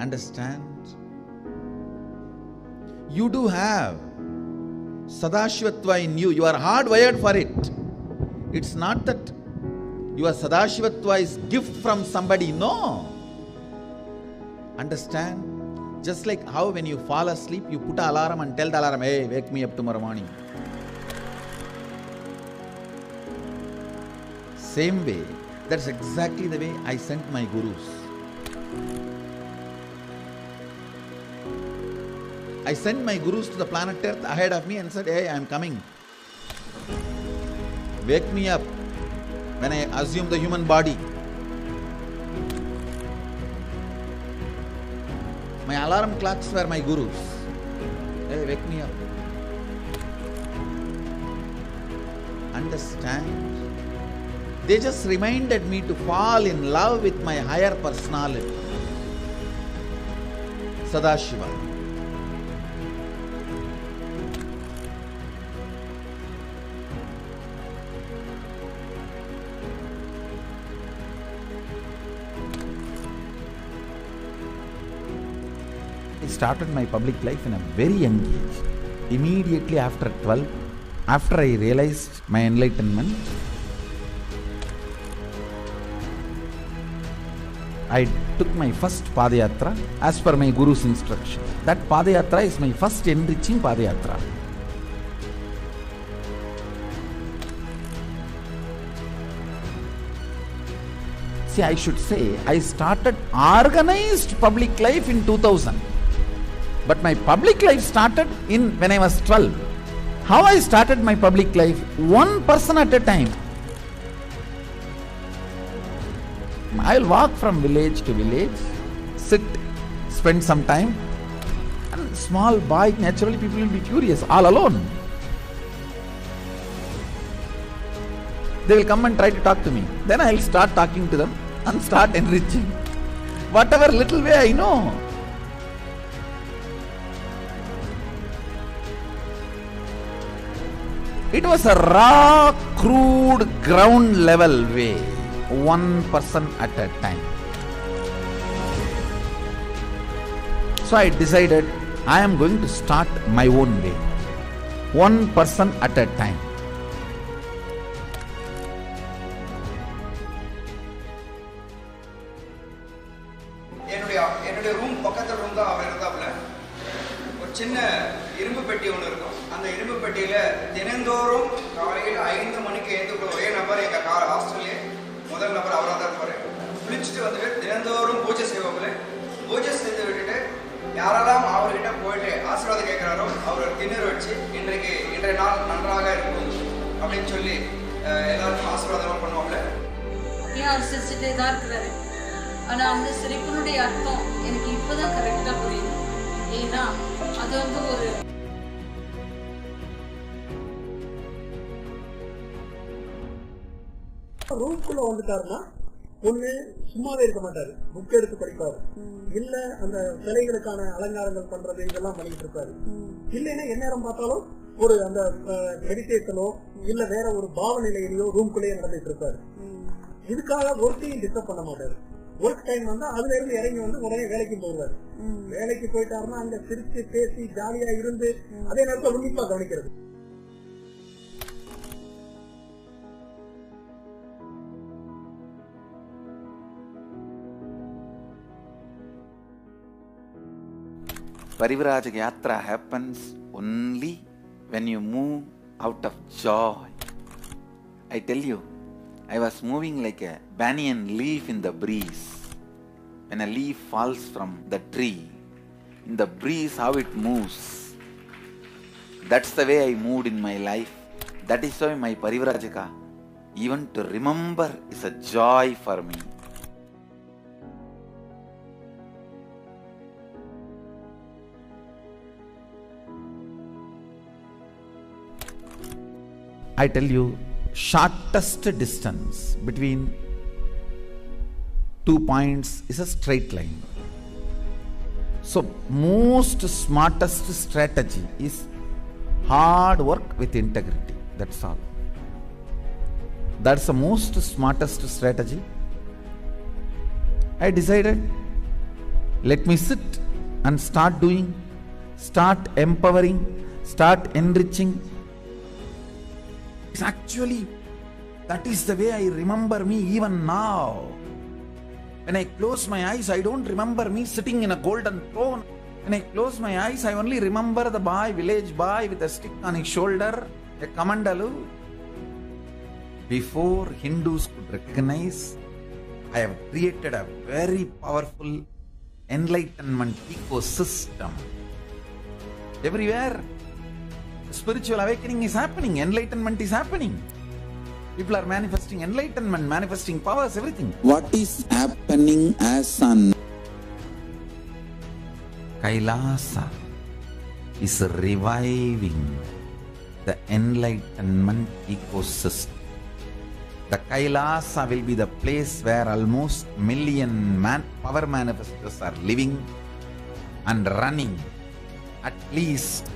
Understand? You do have Sadashivatva in you. You are hardwired for it. It's not that your Sadashivatva is gift from somebody. No. Understand? Just like how when you fall asleep, you put an alarm and tell the alarm, hey, wake me up tomorrow morning. Same way, that's exactly the way I sent my gurus. I sent my gurus to the planet Earth ahead of me and said, hey, I am coming. Wake me up when I assume the human body. My alarm clocks were my gurus. Hey, wake me up. Understand? They just reminded me to fall in love with my higher personality, Sadashiva. I started my public life in a very young age. Immediately after 12, after I realized my enlightenment, I took my first Padayatra as per my Guru's instruction. That Padayatra is my first enriching Padayatra. See, I should say, I started organized public life in 2000. But my public life started when I was 12. How I started my public life? One person at a time. I will walk from village to village, sit, spend some time, and small boy, naturally people will be curious, all alone. They will come and try to talk to me. Then I will start talking to them and start enriching. Whatever little way I know. It was a raw, crude, ground level way. One person at a time. So I decided I am going to start my own way. One person at a time. என்னுடைய room பக்கத்துல room தான் அவர் இருந்தாப்புல. ஒரு சின்ன இரும்பு பெட்டி ஒன்று இருக்கும். அந்த இரும்பு பெட்டியில தினந்தோறும் காலையில் 5 மணிக்கு எழுந்துள்ள ஒரே நபர் எங்க ஹாஸ்டல்லே முதல் நபர் அவராக தான் இருப்பாரு. குளிச்சுட்டு வந்துட்டு தினந்தோறும் பூஜை செய்வாப்புல. பூஜை செய்து விட்டுட்டு யாரெல்லாம் அவர்கிட்ட போயிட்டு ஆசீர்வாதம் கேட்கிறாரோ அவர் திண்ணூறு வச்சு இன்றைய நாள் நன்றாக இருக்கும் அப்படின்னு சொல்லி எல்லாருக்கும் ஆசீர்வாதம் பண்ணுவாப்புல. ஏன் அவர் சிரிச்சுட்டே தான் இருக்கிறாரு. ஆனா அந்த சிரிப்பினுடைய அர்த்தம் எனக்கு இப்பதான் கரெக்டா புரியுது. ஏன்னா அது ஒரு ரூம்குள்ள வந்துட்டாருன்னா ஒண்ணு சும்மாவே இருக்க மாட்டாரு, புக் எடுத்து படிப்பாரு, இல்ல அந்த சிலைகளுக்கான அலங்காரங்கள் பண்றது இதெல்லாம் பண்ணிட்டு இருப்பாரு. இல்லைன்னா எந்நேரம் பார்த்தாலும் ஒரு அந்த மெடிடேஷனோ இல்ல வேற ஒரு பாவநிலையிலயோ ரூம்குள்ளேயே நடந்துட்டு இருப்பாரு. இதுக்காக ஒர்க்கையும் டிஸ்டர்ப் பண்ண மாட்டாரு. ஒர்க் டைம் வந்தா அதுல இருந்து இறங்கி வந்து உடனே வேலைக்கு போடுவாரு. வேலைக்கு போயிட்டாருன்னா அங்க சிரிச்சு பேசி ஜாலியா இருந்து அதே நேரத்தில் உன்னிப்பா கவனிக்கிறது. Parivrajaka Yatra happens only when you move out of joy. I tell you, I was moving like a banyan leaf in the breeze. When a leaf falls from the tree, in the breeze how it moves. That's the way I moved in my life. That is why my Parivrajaka, even to remember, is a joy for me. I tell you, shortest distance between 2 points is a straight line. So most smartest strategy is hard work with integrity. That's all. That's the most smartest strategy. I decided, Let me sit and start doing, start empowering, start enriching. It's actually, that is the way I remember me even now. When I close my eyes, I don't remember me sitting in a golden throne. When I close my eyes, I only remember the boy, village boy with a stick on his shoulder, a kamandalu. Before Hindus could recognize, I have created a very powerful enlightenment ecosystem. Everywhere, spiritual awakening is happening, enlightenment is happening. People are manifesting enlightenment, manifesting powers, everything. What is happening as sun? Kailasa is reviving the enlightenment ecosystem. The Kailasa will be the place where almost million power manifestors are living and running. At least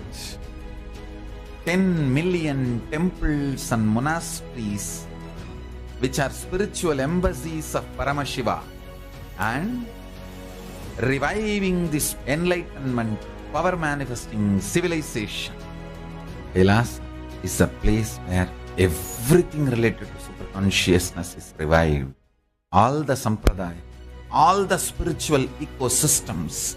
10 million temples and monasteries, which are spiritual embassies of Paramashiva, and reviving this enlightenment, power manifesting civilization. Kailas is a place where everything related to super consciousness is revived. All the sampradaya, all the spiritual ecosystems.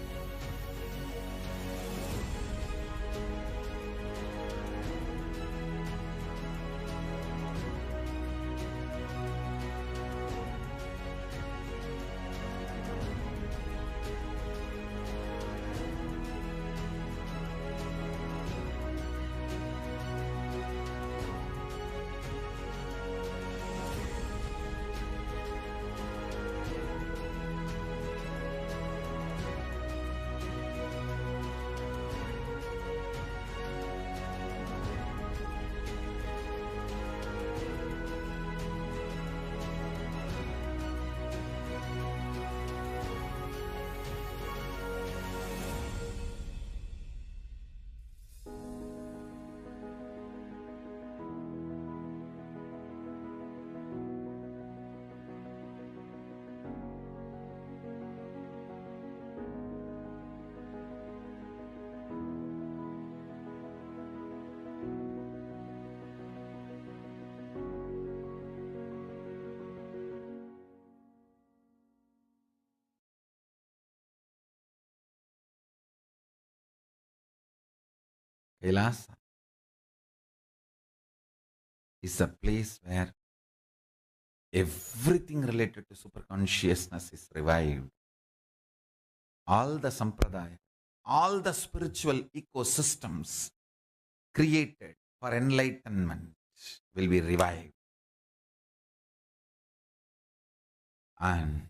Kailasa is a place where everything related to super consciousness is revived. All the sampradaya, all the spiritual ecosystems created for enlightenment will be revived. And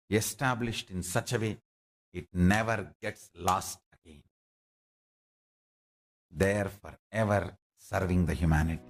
established in such a way, it never gets lost again. There forever serving the humanity.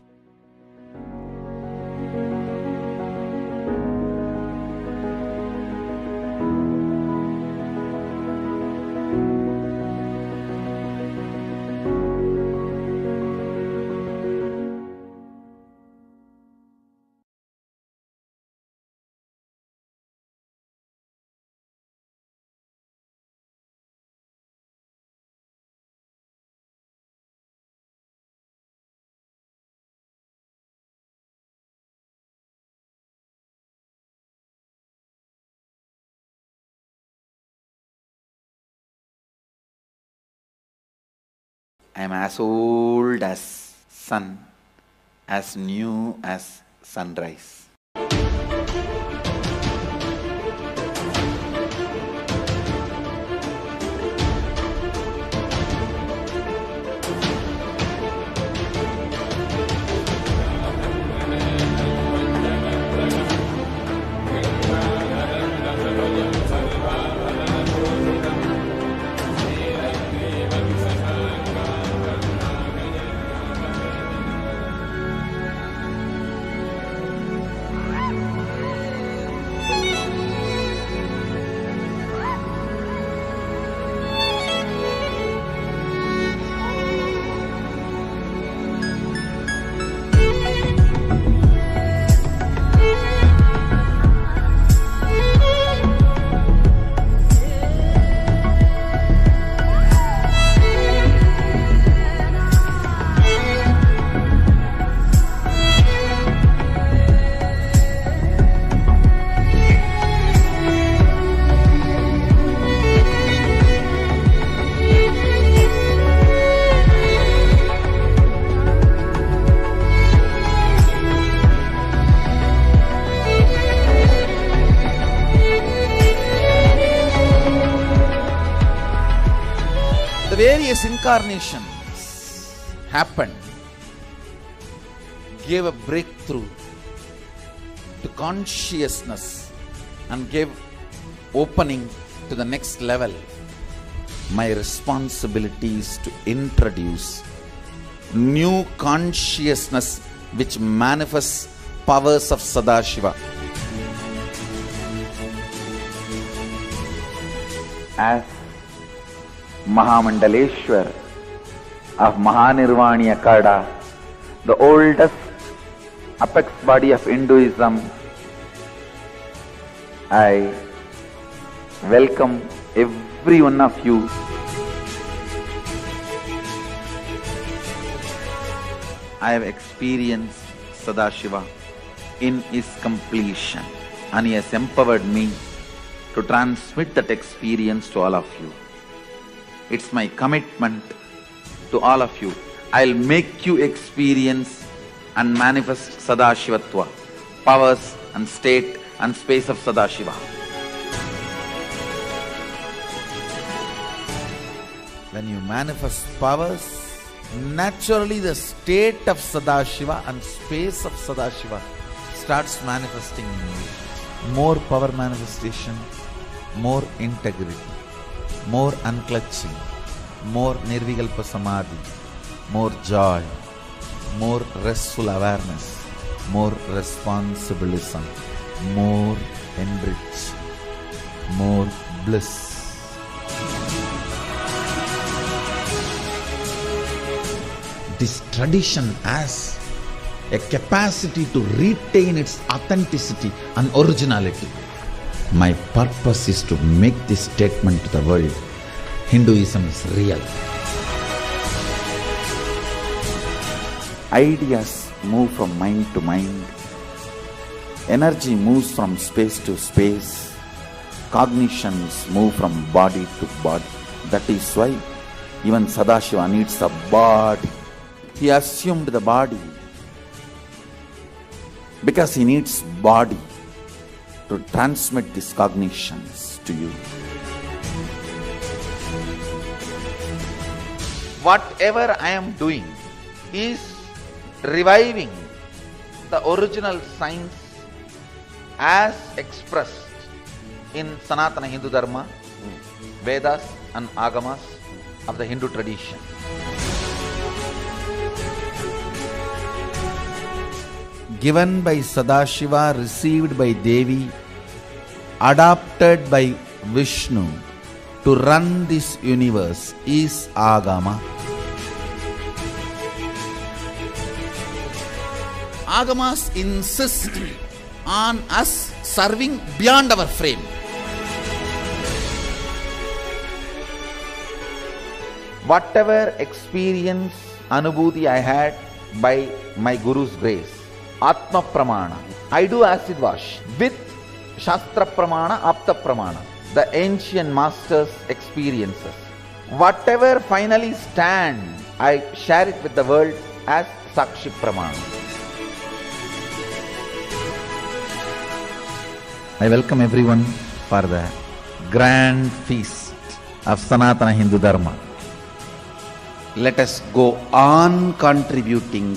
I am as old as sun, as new as sunrise. the various incarnations happened, gave a breakthrough to consciousness and gave opening to the next level. My responsibility is to introduce new consciousness which manifests powers of Sadashiva. As Mahamandaleshwar of Mahanirvani Akada, the oldest apex body of Hinduism, I welcome every one of you. I have experienced Sadashiva in his completion, and he has empowered me to transmit that experience to all of you. It's my commitment to all of you. I'll make you experience and manifest Sadashivatva, powers and state and space of Sadashiva. When you manifest powers, naturally the state of Sadashiva and space of Sadashiva starts manifesting in you. More power manifestation, more integrity, more unclutching, more nirvikalpa samadhi, more joy, more restful awareness, more responsibilism, more enrich, more bliss. This tradition has a capacity to retain its authenticity and originality. My purpose is to make this statement to the world. Hinduism is real. Ideas move from mind to mind. Energy moves from space to space. Cognitions move from body to body. That is why even Sadashiva needs a body. He assumed the body because he needs body to transmit these cognitions to you. Whatever I am doing is reviving the original science as expressed in Sanatana Hindu Dharma, Vedas and Agamas of the Hindu tradition. Given by Sadashiva, received by Devi, adopted by Vishnu to run this universe is Agama. Agamas insist on us serving beyond our frame. Whatever experience, anubhuti I had by my Guru's grace, Atma Pramana, I do acid wash with Shastra Pramana, Apta Pramana, the ancient masters' experiences. Whatever finally stand, I share it with the world as Sakshi Pramana. I welcome everyone for the grand feast of Sanatana Hindu Dharma. Let us go on contributing.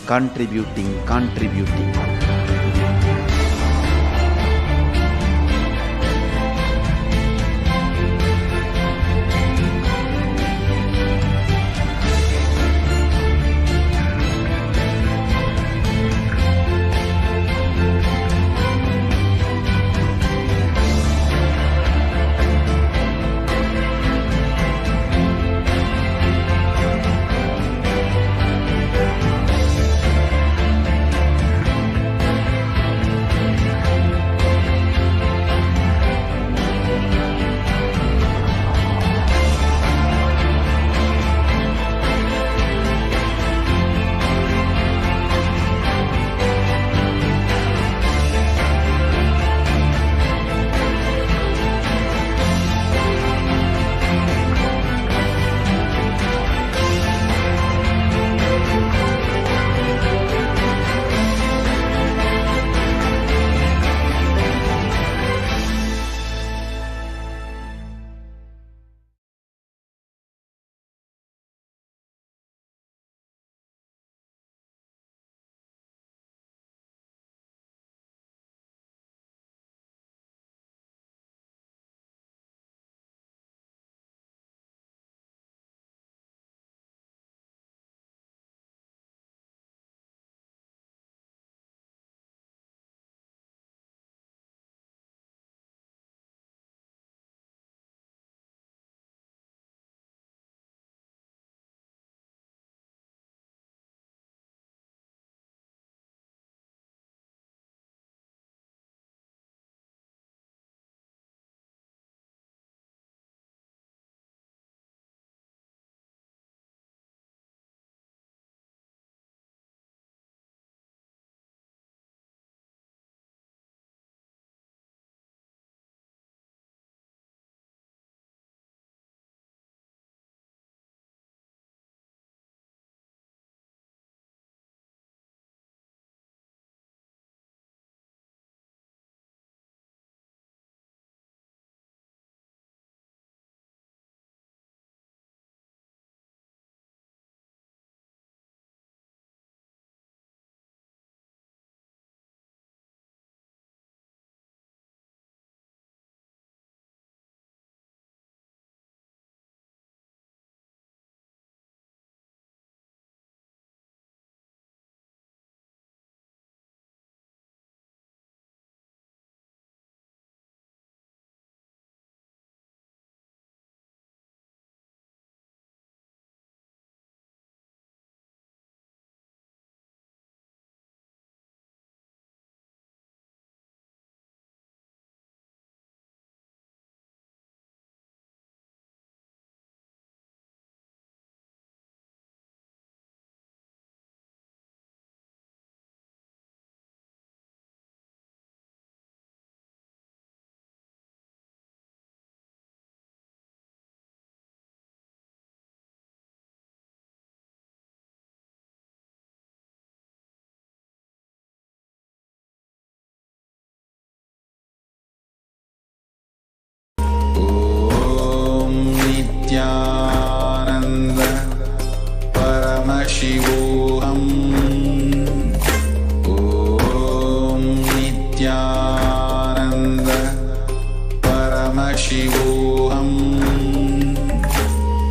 Paramashivoham.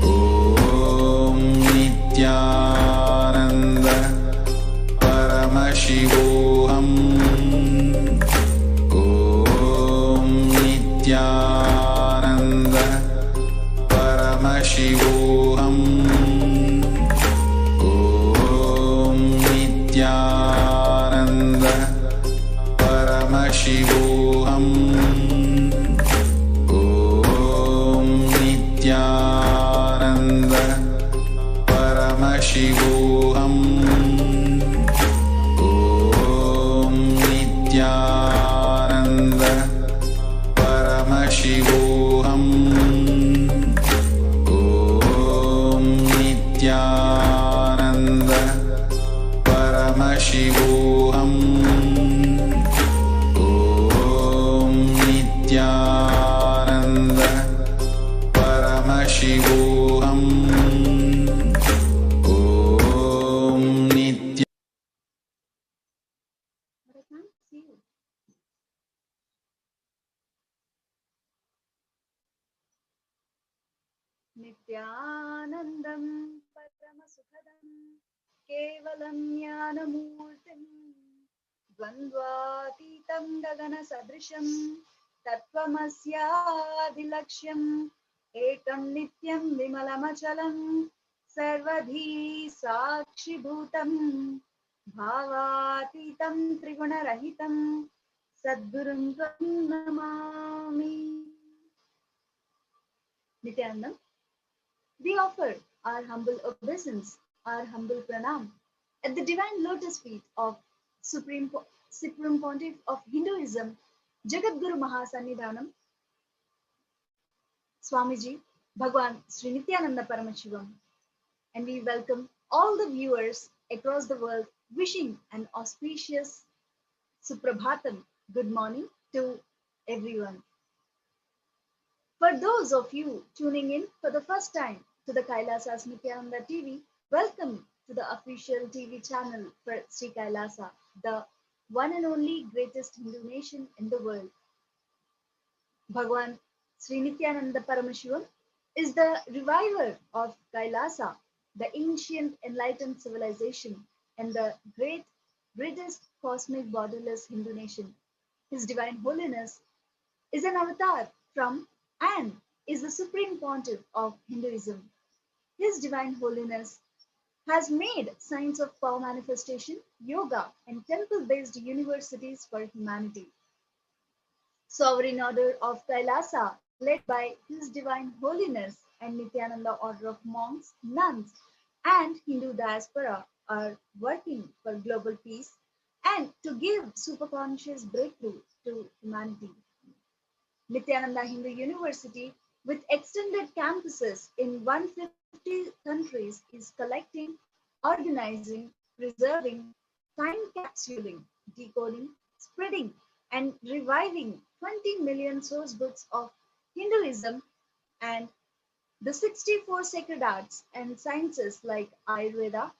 Om Nithyananda Paramashivoham. Om Nithyananda Paramashivoham. Om Nithyananda Paramashivoham. Om Nithyananda Paramashivoham. Om Nithyananda Paramashivoham. Om Nithyananda Paramashivoham. Om Nithyananda Paramashivoham. Om Nithya. Nithyanandam Paramasukadam Kevalam Jnanamurtim Dvandvatitam Gagana Sadrisham Tattvamasyaadilaksham Ekam Nityam Vimalamachalam Sarvadhi Sakshibhutam Bhavatitam Trigunarahitam Sadgurum Tvam Namami. Nithyanandam, we offer our humble obeisance, our humble pranam at the divine lotus feet of Supreme Pontiff of Hinduism, Jagadguru Mahasannidhanam, Swamiji, Bhagwan Sri Nithyananda Paramashivam, and we welcome all the viewers across the world wishing an auspicious Suprabhatam, good morning to everyone. For those of you tuning in for the first time to the Kailasa's Nithyananda TV, welcome to the official TV channel for Sri Kailasa, the one and only greatest Hindu nation in the world. Bhagwan Sri Nithyananda Paramashivam is the reviver of Kailasa, the ancient enlightened civilization and the greatest cosmic borderless Hindu nation. His Divine Holiness is an avatar from and is the Supreme Pontiff of Hinduism. His Divine Holiness has made science of power manifestation, yoga, and temple-based universities for humanity. Sovereign Order of Kailasa, led by His Divine Holiness and Nithyananda Order of Monks, Nuns, and Hindu diaspora are working for global peace and to give superconscious breakthrough to humanity. Nithyananda Hindu University, with extended campuses in 150 countries, is collecting, organizing, preserving, time capsuling, decoding, spreading, and reviving 20 million source books of Hinduism and the 64 sacred arts and sciences like Ayurveda,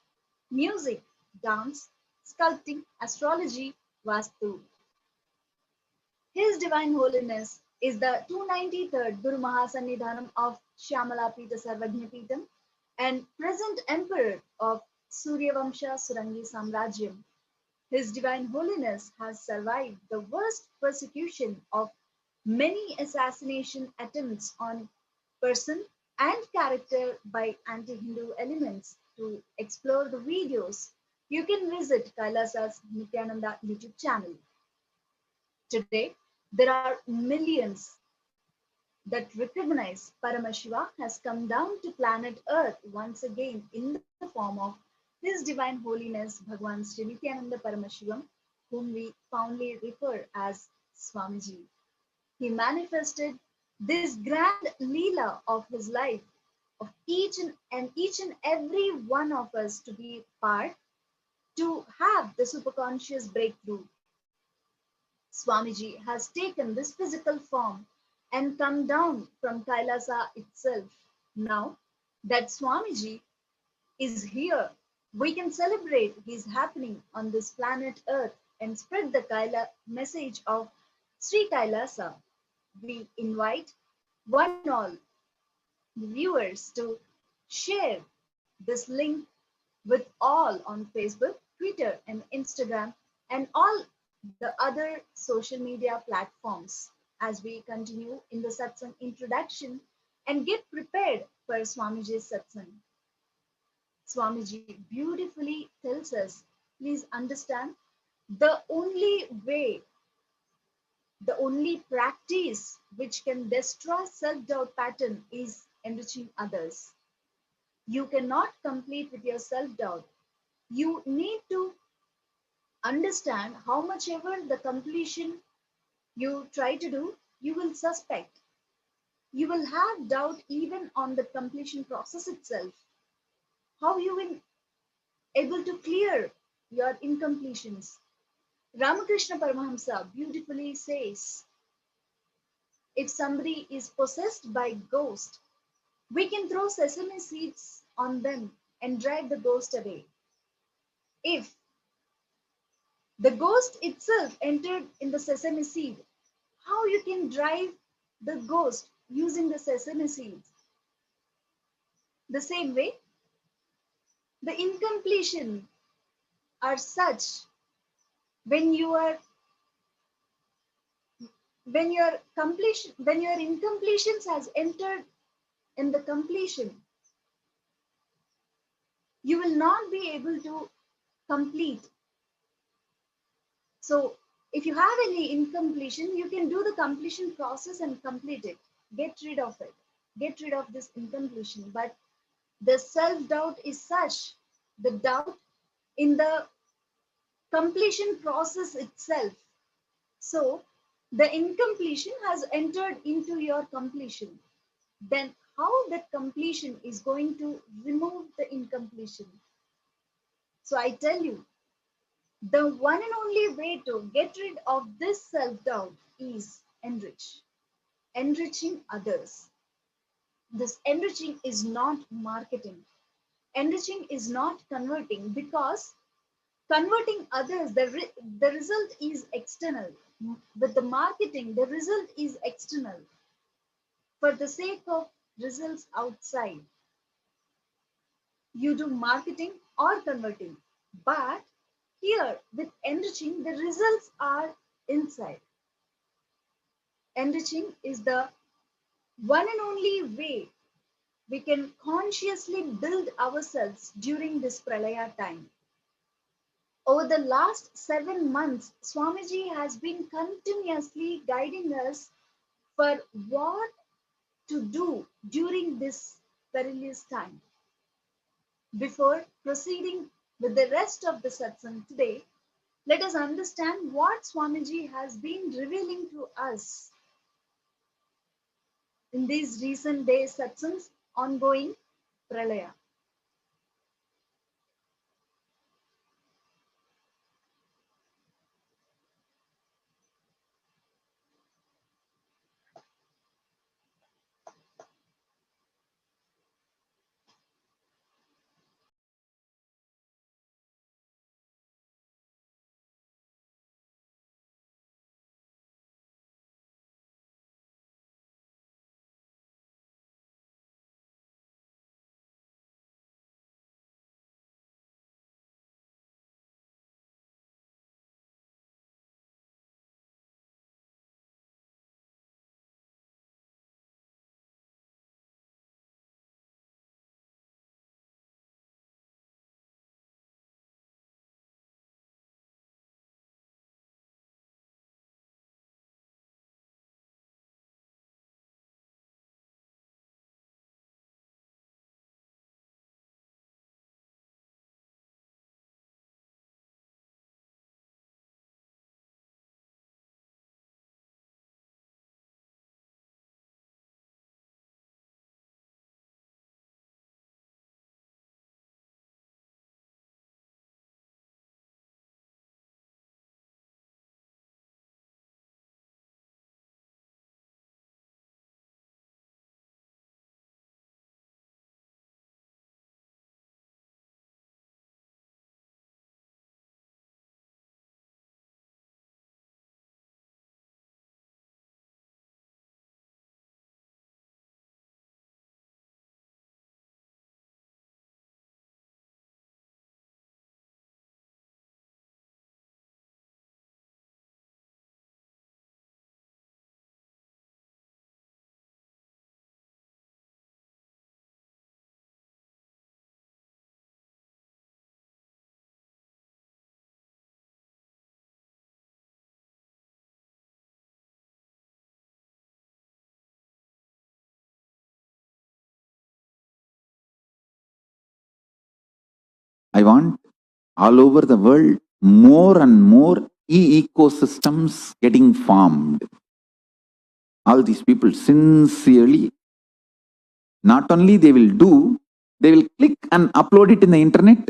music, dance, sculpting, astrology, Vastu. His Divine Holiness is the 293rd Guru Mahasannidhanam of Shyamala Pita Sarvajna Pitam and present Emperor of Suryavamsha Surangi Samrajyam. His Divine Holiness has survived the worst persecution of many assassination attempts on person and character by anti-Hindu elements. To explore the videos, you can visit Kailasa's Nithyananda YouTube channel. Today, there are millions that recognize Paramashiva has come down to planet Earth once again in the form of His Divine Holiness Bhagwan Sri Nithyananda Paramashivam, whom we fondly refer as Swamiji. He manifested this grand Leela of his life, of each and every one of us to be part, to have the superconscious breakthrough. Swamiji has taken this physical form and come down from Kailasa itself. Now that Swamiji is here, we can celebrate his happening on this planet Earth and spread the message of Sri Kailasa. We invite one and all viewers to share this link with all on Facebook, Twitter, and Instagram, and all the other social media platforms as we continue in the Satsang introduction and get prepared for Swamiji's Satsang. Swamiji beautifully tells us, please understand, the only way, the only practice which can destroy self-doubt pattern is enriching others. You cannot complete with your self-doubt. You need to understand how much ever the completion you try to do, you will suspect. You will have doubt even on the completion process itself. How you will able to clear your incompletions. Ramakrishna Paramahamsa beautifully says, if somebody is possessed by ghost, we can throw sesame seeds on them and drive the ghost away. If the ghost itself entered in the sesame seed, how you can drive the ghost using the sesame seeds? The same way, the incompletion are such when you are when your incompletions has entered in the completion, you will not be able to complete. So if you have any incompletion, you can do the completion process and complete it. Get rid of it. Get rid of this incompletion. But the self-doubt is such, the doubt in the completion process itself. So the incompletion has entered into your completion. Then how that completion is going to remove the incompletion? So I tell you, the one and only way to get rid of this self-doubt is enriching others. This enriching is not marketing. Enriching is not converting, because converting others, the result is external. With the marketing, the result is external for the sake of results outside. You do marketing or converting, but here with enriching, the results are inside. Enriching is the one and only way we can consciously build ourselves during this pralaya time. Over the last 7 months, Swamiji has been continuously guiding us for what to do during this perilous time. Before proceeding with the rest of the satsang today, let us understand what Swamiji has been revealing to us in these recent days satsangs ongoing pralaya. I want all over the world more and more ecosystems getting formed. All these people sincerely, not only they will do, they will click and upload it in the internet.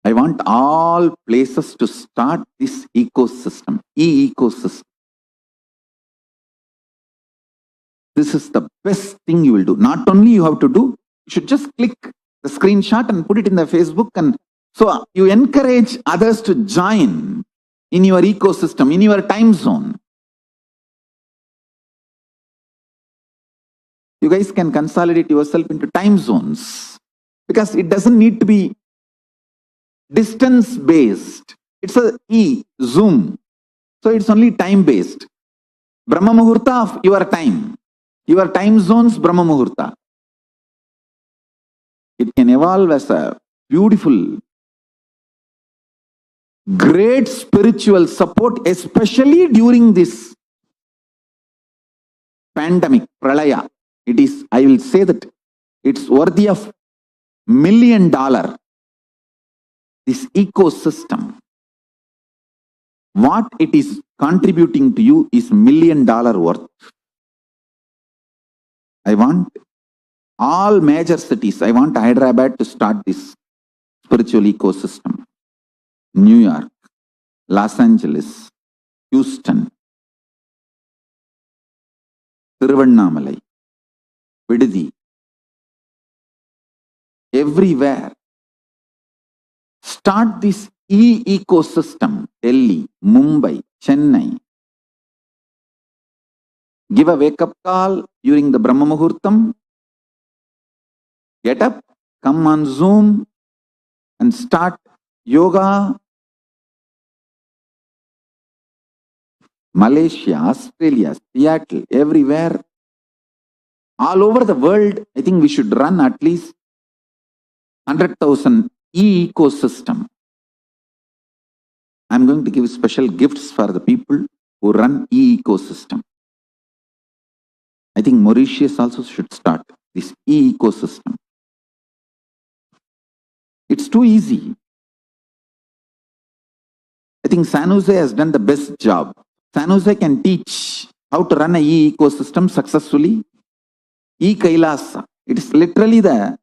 I want all places to start this ecosystem, ecosystem. This is the best thing you will do. Not only you have to do, you should just click the screenshot and put it in the Facebook, and so you encourage others to join in your ecosystem, in your time zone. You guys can consolidate yourself into time zones because it doesn't need to be distance based. It's a Zoom. So it's only time based. Brahma Muhurta of your time zones, Brahma Muhurta. It can evolve as a beautiful, great spiritual support, especially during this pandemic, Pralaya. It is, I will say that it's worthy of $1 million. This ecosystem, what it is contributing to you is $1 million worth. I want all major cities, I want Hyderabad to start this spiritual ecosystem. New York, Los Angeles, Houston, Tiruvannamalai, Vidudi, everywhere. Start this ecosystem. Delhi, Mumbai, Chennai. Give a wake-up call during the Brahma Muhurtam. Get up, come on Zoom and start yoga. Malaysia, Australia, Seattle, everywhere. All over the world, I think we should run at least 100,000 ecosystem. I'm going to give special gifts for the people who run ecosystem. I think Mauritius also should start this ecosystem. It's too easy. I think San Jose has done the best job. San Jose can teach how to run an ecosystem successfully. Kailasa. It is literally the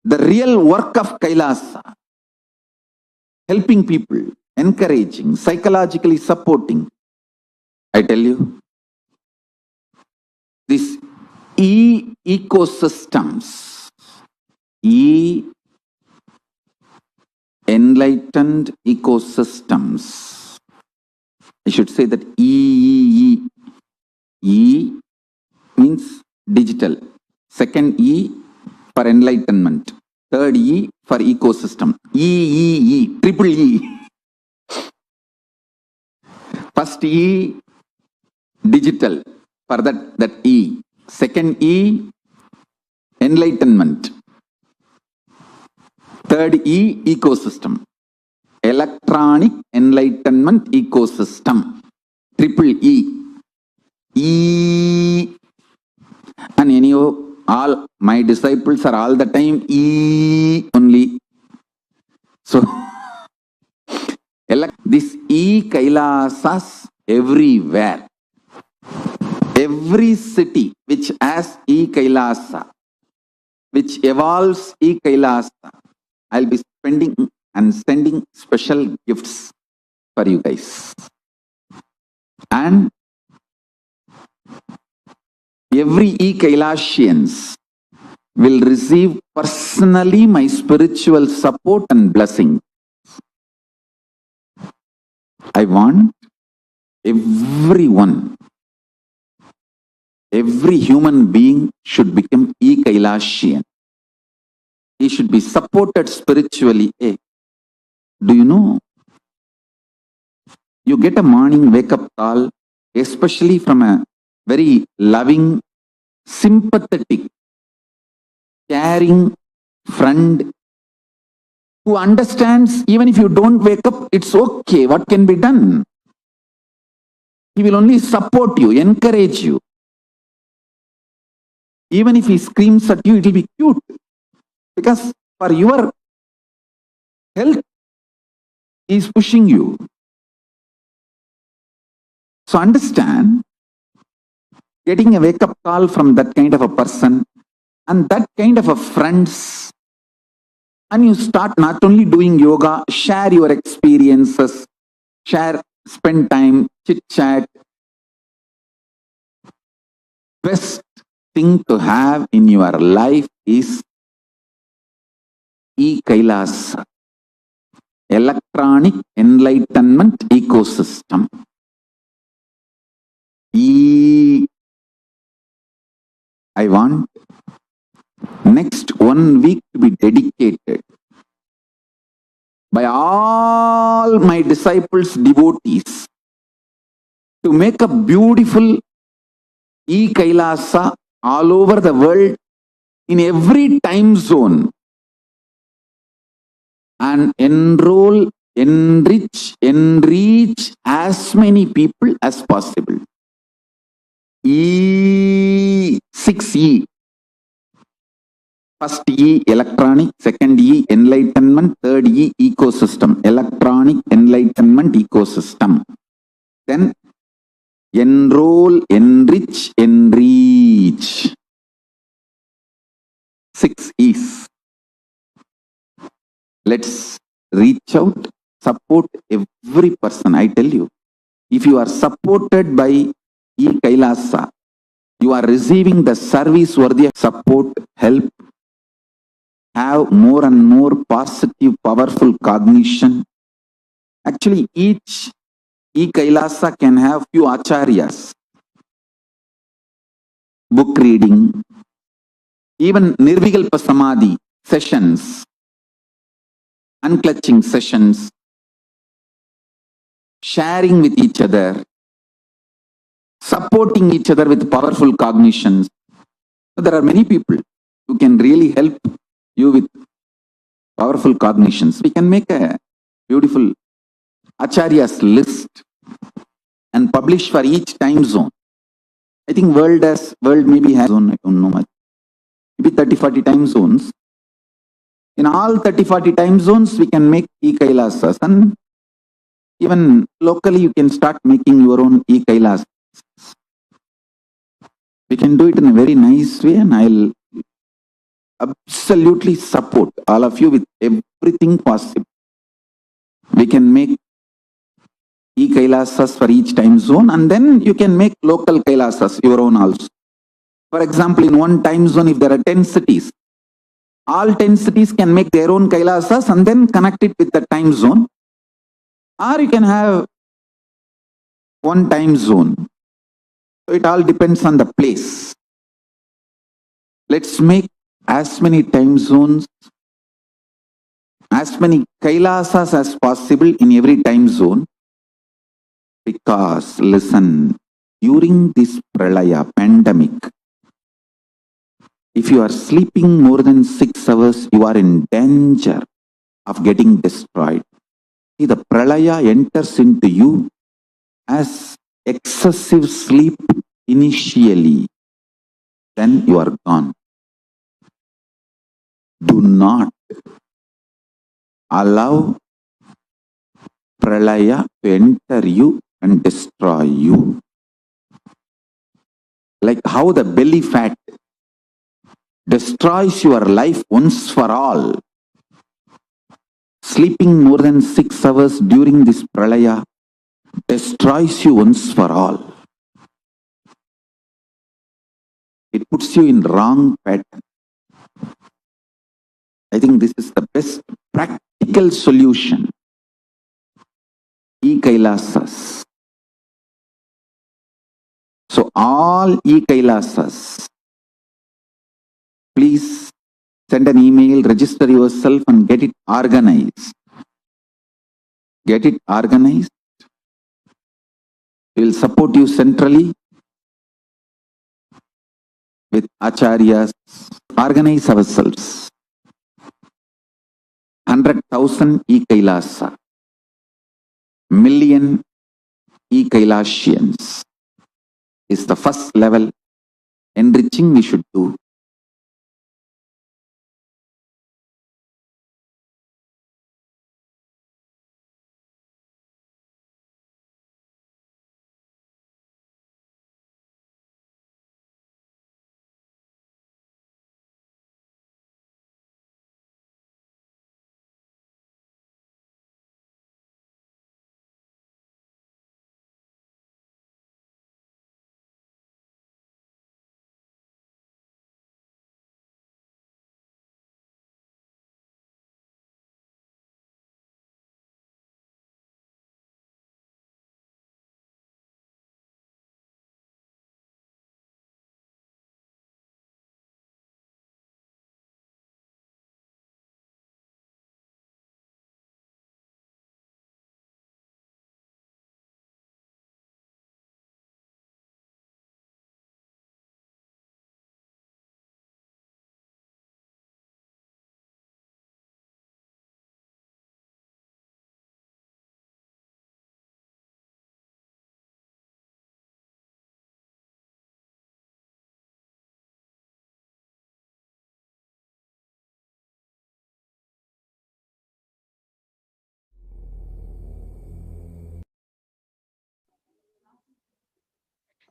real work of Kailasa. Helping people, encouraging, psychologically supporting. I tell you, these ecosystems, enlightened ecosystems. I should say that E means digital. Second E for enlightenment. Third E for ecosystem. Triple E. First E, digital, for that E. Second E, enlightenment. Third E, ecosystem. Electronic enlightenment ecosystem. Triple E. And anyhow, all my disciples are all the time only. So, this Kailasas everywhere. Every city which has Kailasa, which evolves Kailasa, I'll be spending and sending special gifts for you guys. And every Kailasians will receive personally my spiritual support and blessing. I want everyone, every human being should become Kailasian. He should be supported spiritually. Hey, do you know? You get a morning wake-up call, especially from a very loving, sympathetic, caring friend who understands even if you don't wake up, it's okay, what can be done? He will only support you, encourage you. Even if he screams at you, it will be cute. Because For your health, he is pushing you. So understand, getting a wake-up call from that kind of a person and that kind of a friends, and you start not only doing yoga, share your experiences, spend time, chit-chat. Best thing to have in your life is e-Kailas, electronic enlightenment ecosystem. I want next 1 week to be dedicated by all my disciples, devotees, to make a beautiful e-Kailasa all over the world in every time zone, and enroll, enrich as many people as possible. 6E. First E, electronic. Second E, enlightenment. Third E, ecosystem. Electronic enlightenment ecosystem. Then enroll, enrich. 6 E's. Let's reach out, support every person. I tell you, if you are supported by e-Kailasa, you are receiving the service worthy of support, help, have more and more positive, powerful cognition. Actually, each e-Kailasa can have few acharyas, book reading, even Nirvikalpa Samadhi sessions, unclutching sessions, sharing with each other, supporting each other with powerful cognitions. There are many people who can really help you with powerful cognitions. We can make a beautiful Acharya's list and publish for each time zone. I think world maybe has zone, I don't know much. Maybe 30-40 time zones. In all 30-40 time zones, we can make e-Kailasas, and even locally you can start making your own e-Kailasas. We can do it in a very nice way, and I'll absolutely support all of you with everything possible. We can make e-Kailasas for each time zone, and then you can make local Kailasas, your own also. For example, in one time zone, if there are 10 cities, all 10 cities can make their own Kailasas and then connect it with the time zone. Or you can have one time zone. So it all depends on the place. Let's make as many time zones, as many Kailasas as possible in every time zone. Because, listen, during this Pralaya pandemic, if you are sleeping more than 6 hours, you are in danger of getting destroyed. See, the Pralaya enters into you as excessive sleep initially. Then you are gone. Do not allow Pralaya to enter you and destroy you. Like how the belly fat destroys your life once for all. Sleeping more than 6 hours during this Pralaya destroys you once for all. It puts you in wrong pattern. I think this is the best practical solution. E-Kailasas. So all e-Kailasas, please send an email, register yourself and get it organized. Get it organized. We will support you centrally with acharyas. Organize ourselves. 100,000 e-Kailasa. Million e-Kailasians is the first level enriching we should do.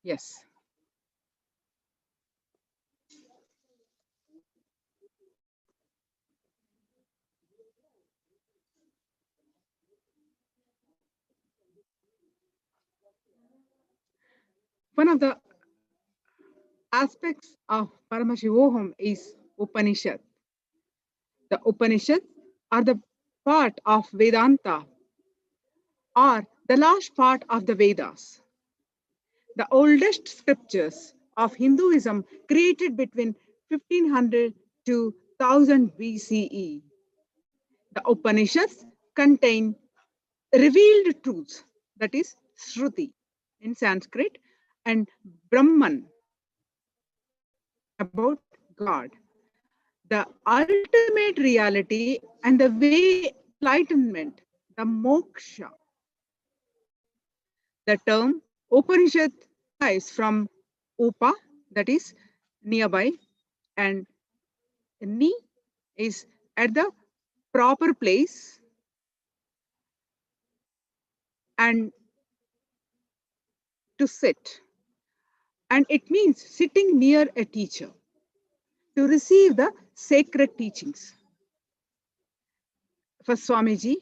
Yes. One of the aspects of Paramashivoham is Upanishad. The Upanishads are the part of Vedanta or the last part of the Vedas. The oldest scriptures of Hinduism created between 1500 to 1000 BCE. The Upanishads contain revealed truths, that is Shruti in Sanskrit, and Brahman about God, the ultimate reality and the way to enlightenment, the moksha. The term Upanishad derives from upa, that is nearby, and ni is at the proper place, and to sit. And it means sitting near a teacher to receive the sacred teachings. For Swamiji,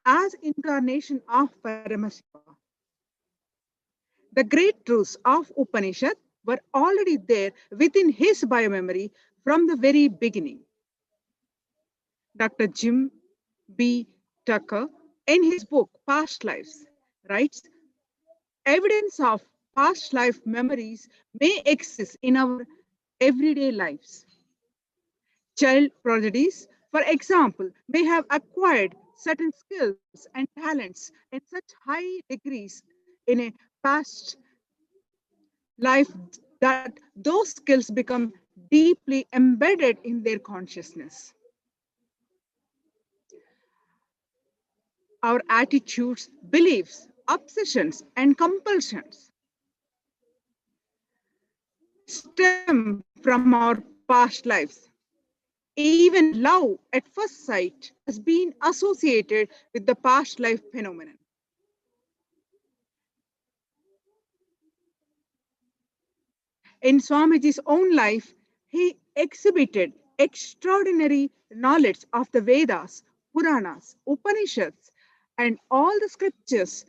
as incarnation of Paramashiva, the great truths of Upanishad were already there within his biomemory from the very beginning. Dr. Jim B. Tucker, in his book Past Lives, writes, evidence of past life memories may exist in our everyday lives. Child prodigies, for example, may have acquired certain skills and talents in such high degrees in a past life that those skills become deeply embedded in their consciousness. Our attitudes, beliefs, obsessions, and compulsions stem from our past lives. Even love at first sight has been associated with the past life phenomenon. In Swamiji's own life, he exhibited extraordinary knowledge of the Vedas, Puranas, Upanishads, and all the scriptures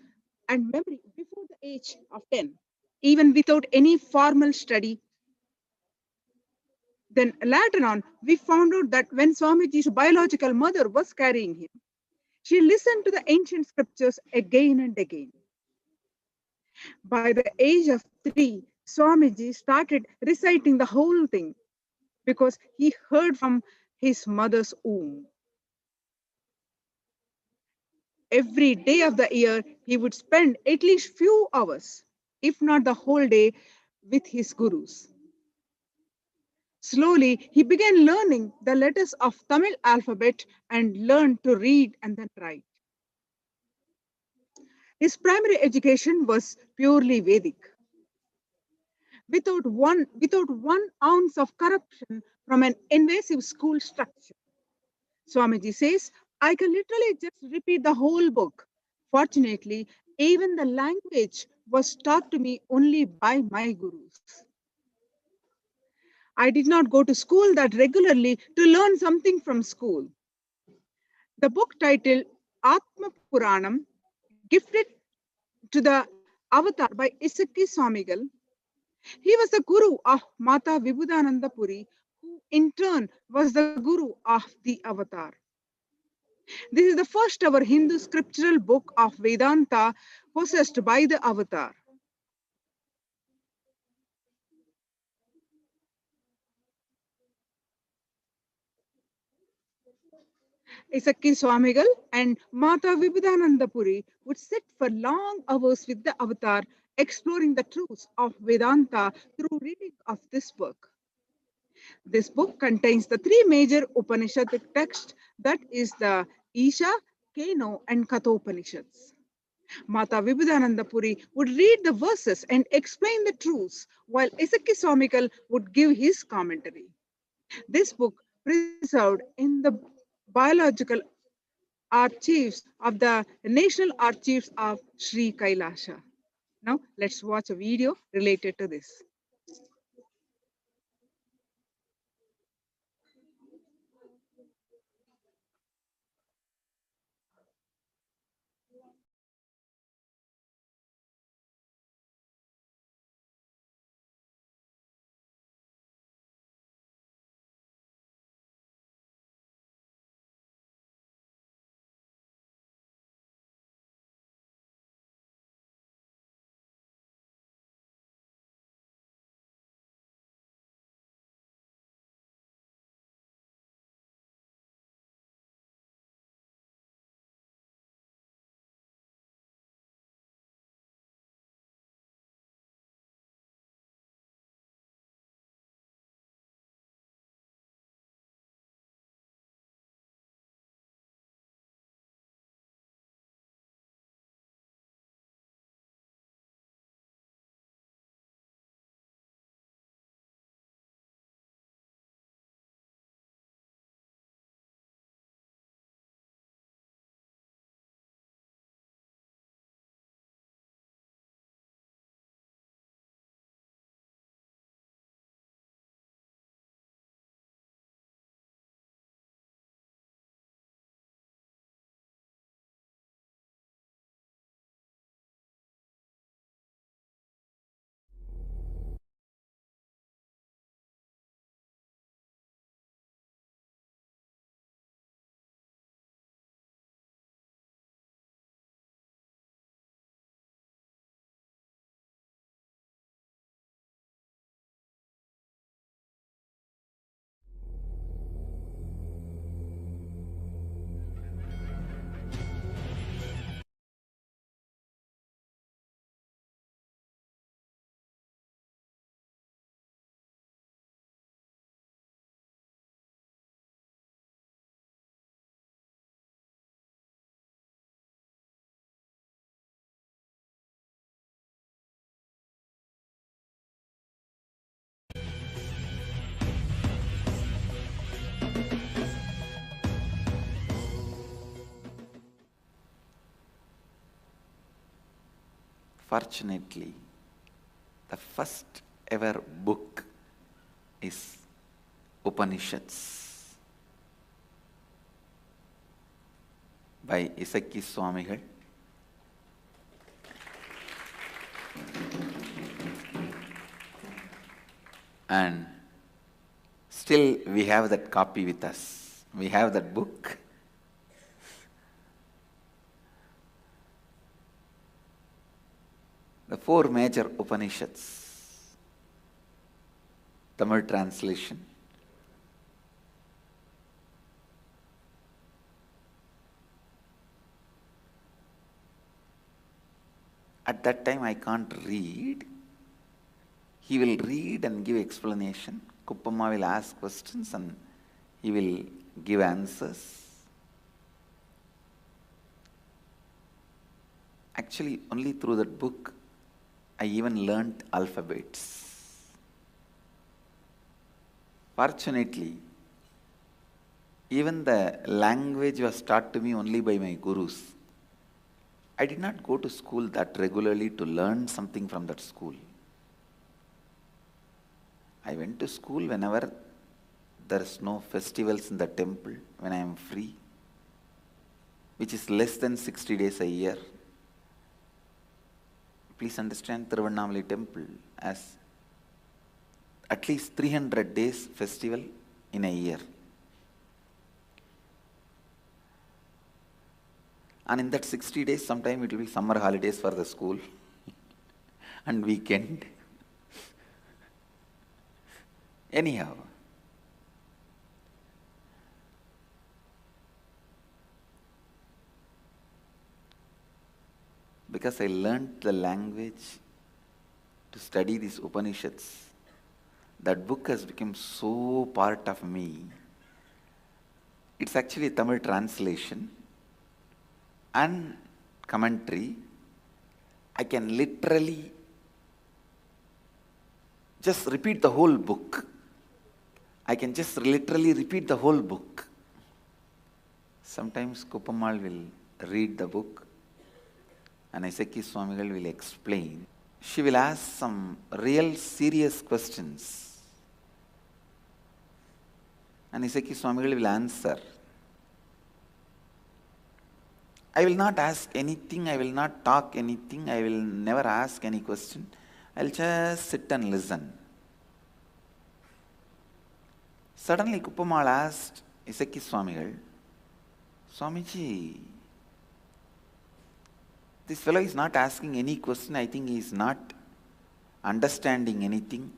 and memory before the age of 10, even without any formal study. Then later on, we found out that when Swamiji's biological mother was carrying him, she listened to the ancient scriptures again and again. By the age of 3, Swamiji started reciting the whole thing because he heard from his mother's womb. Every day of the year, he would spend at least few hours, if not the whole day, with his gurus. Slowly, he began learning the letters of Tamil alphabet and learned to read and then write. His primary education was purely Vedic. Without one ounce of corruption from an invasive school structure. Swamiji says, I can literally just repeat the whole book. Fortunately, even the language was taught to me only by my gurus. I did not go to school that regularly to learn something from school. The book titled Atma Puranam, gifted to the avatar by Isaki Swamigal. He was the guru of Mata Vibhudananda Puri, who in turn was the guru of the avatar. This is the first ever Hindu scriptural book of Vedanta possessed by the avatar. Isaki Swamigal and Mata Vibhudananda Puri would sit for long hours with the avatar, exploring the truths of Vedanta through reading of this book. This book contains the 3 major Upanishadic texts, that is the Isha, Keno, and Kathopanishads. Mata Vibhudananda Puri would read the verses and explain the truths, while Isaki Swamigal would give his commentary. This book preserved in the biological archives of the National Archives of Sri Kailasha. Now, let's watch a video related to this. Fortunately, the first ever book is Upanishads by Isaki Swamigal. And still we have that copy with us. We have that book. The four major Upanishads, Tamil translation. At that time I can't read. He will read and give explanation. Kuppamma will ask questions and he will give answers. Actually, only through that book I even learnt alphabets. Fortunately, even the language was taught to me only by my gurus. I did not go to school that regularly to learn something from that school. I went to school whenever there is no festivals in the temple, when I am free, which is less than 60 days a year. Please understand Thiruvannamalai temple as at least 300 days festival in a year. And in that 60 days, sometime it will be summer holidays for the school and weekend. Anyhow, because I learnt the language to study these Upanishads, that book has become so part of me. It's actually a Tamil translation and commentary. I can literally just repeat the whole book. I can just literally repeat the whole book. Sometimes Kuppammal will read the book and Isaki Swamigal will explain. she will ask some real serious questions. And Iseki Swamigal will answer. I will not ask anything, I will not talk anything, I will never ask any question. I'll just sit and listen. Suddenly Kuppamal asked Iseki Swamigal, Swamiji, this fellow is not asking any question, I think he is not understanding anything.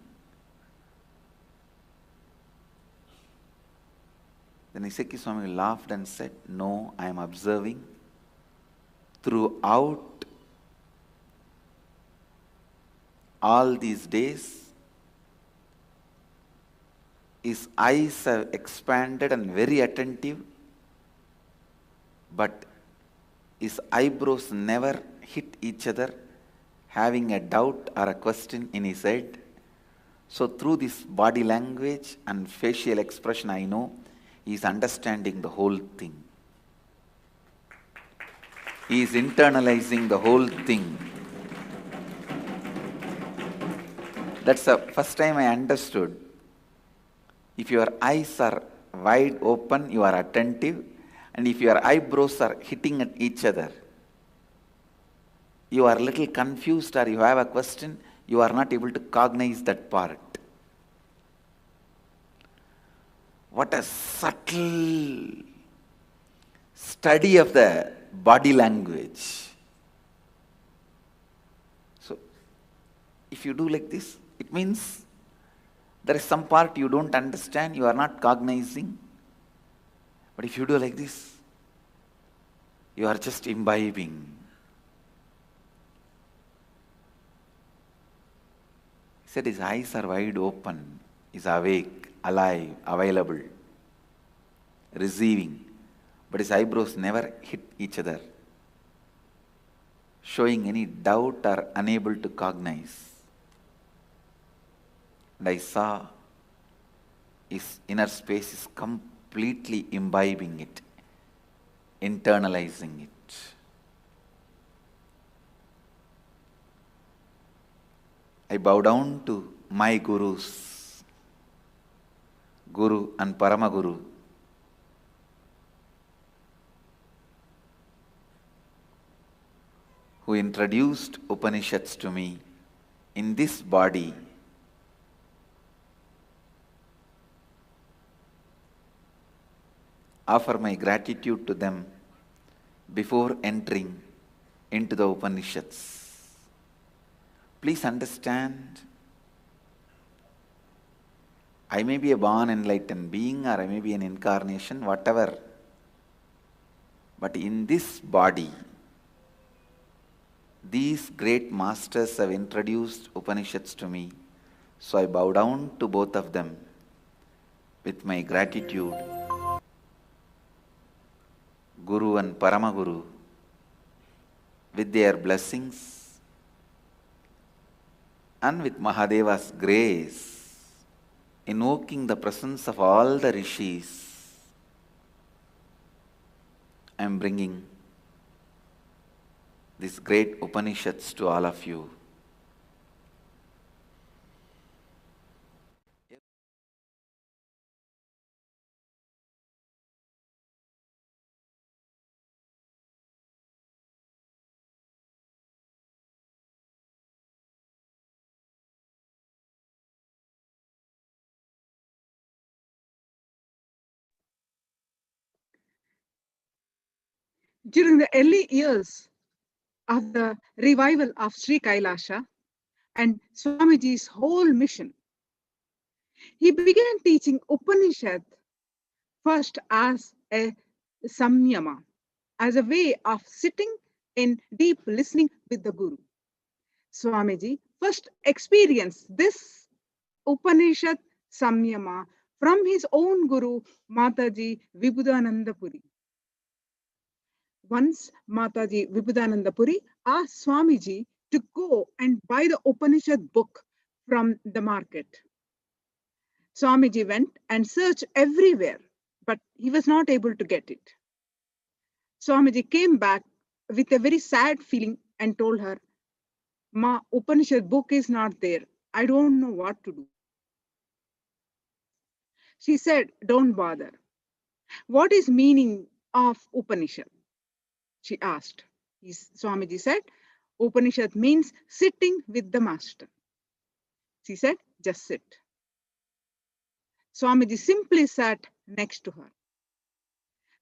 Then Iseki Swamigal laughed and said, no, I am observing. Throughout all these days, his eyes have expanded and very attentive, but his eyebrows never hit each other, having a doubt or a question in his head. So through this body language and facial expression, I know he is understanding the whole thing. He is internalizing the whole thing. That's the first time I understood. If your eyes are wide open, you are attentive. And if your eyebrows are hitting at each other, you are a little confused or you have a question, you are not able to cognize that part. What a subtle study of the body language. So, if you do like this, it means there is some part you don't understand, you are not cognizing. But if you do like this, you are just imbibing. He said his eyes are wide open, he is awake, alive, available, receiving. But his eyebrows never hit each other, showing any doubt or unable to cognize. And I saw his inner space is completely imbibing it, internalizing it. I bow down to my gurus, Guru and Paramaguru, who introduced Upanishads to me in this body. Offer my gratitude to them before entering into the Upanishads. Please understand, I may be a born enlightened being or I may be an incarnation, whatever. But in this body, these great masters have introduced Upanishads to me. So I bow down to both of them with my gratitude. Guru and Paramaguru, with their blessings and with Mahadeva's grace, invoking the presence of all the rishis, I am bringing these great Upanishads to all of you. During the early years of the revival of Sri Kailasa and Swamiji's whole mission, he began teaching Upanishad first as a samyama, as a way of sitting in deep listening with the Guru. Swamiji first experienced this Upanishad samyama from his own Guru, Mataji Vibhudananda Puri. Once Mataji Vibhudananda Puri asked Swamiji to go and buy the Upanishad book from the market. Swamiji went and searched everywhere, but he was not able to get it. Swamiji came back with a very sad feeling and told her, Ma, Upanishad book is not there. I don't know what to do. She said, don't bother. What is meaning of Upanishad? She asked. Swamiji said, Upanishad means sitting with the master. She said, just sit. Swamiji simply sat next to her.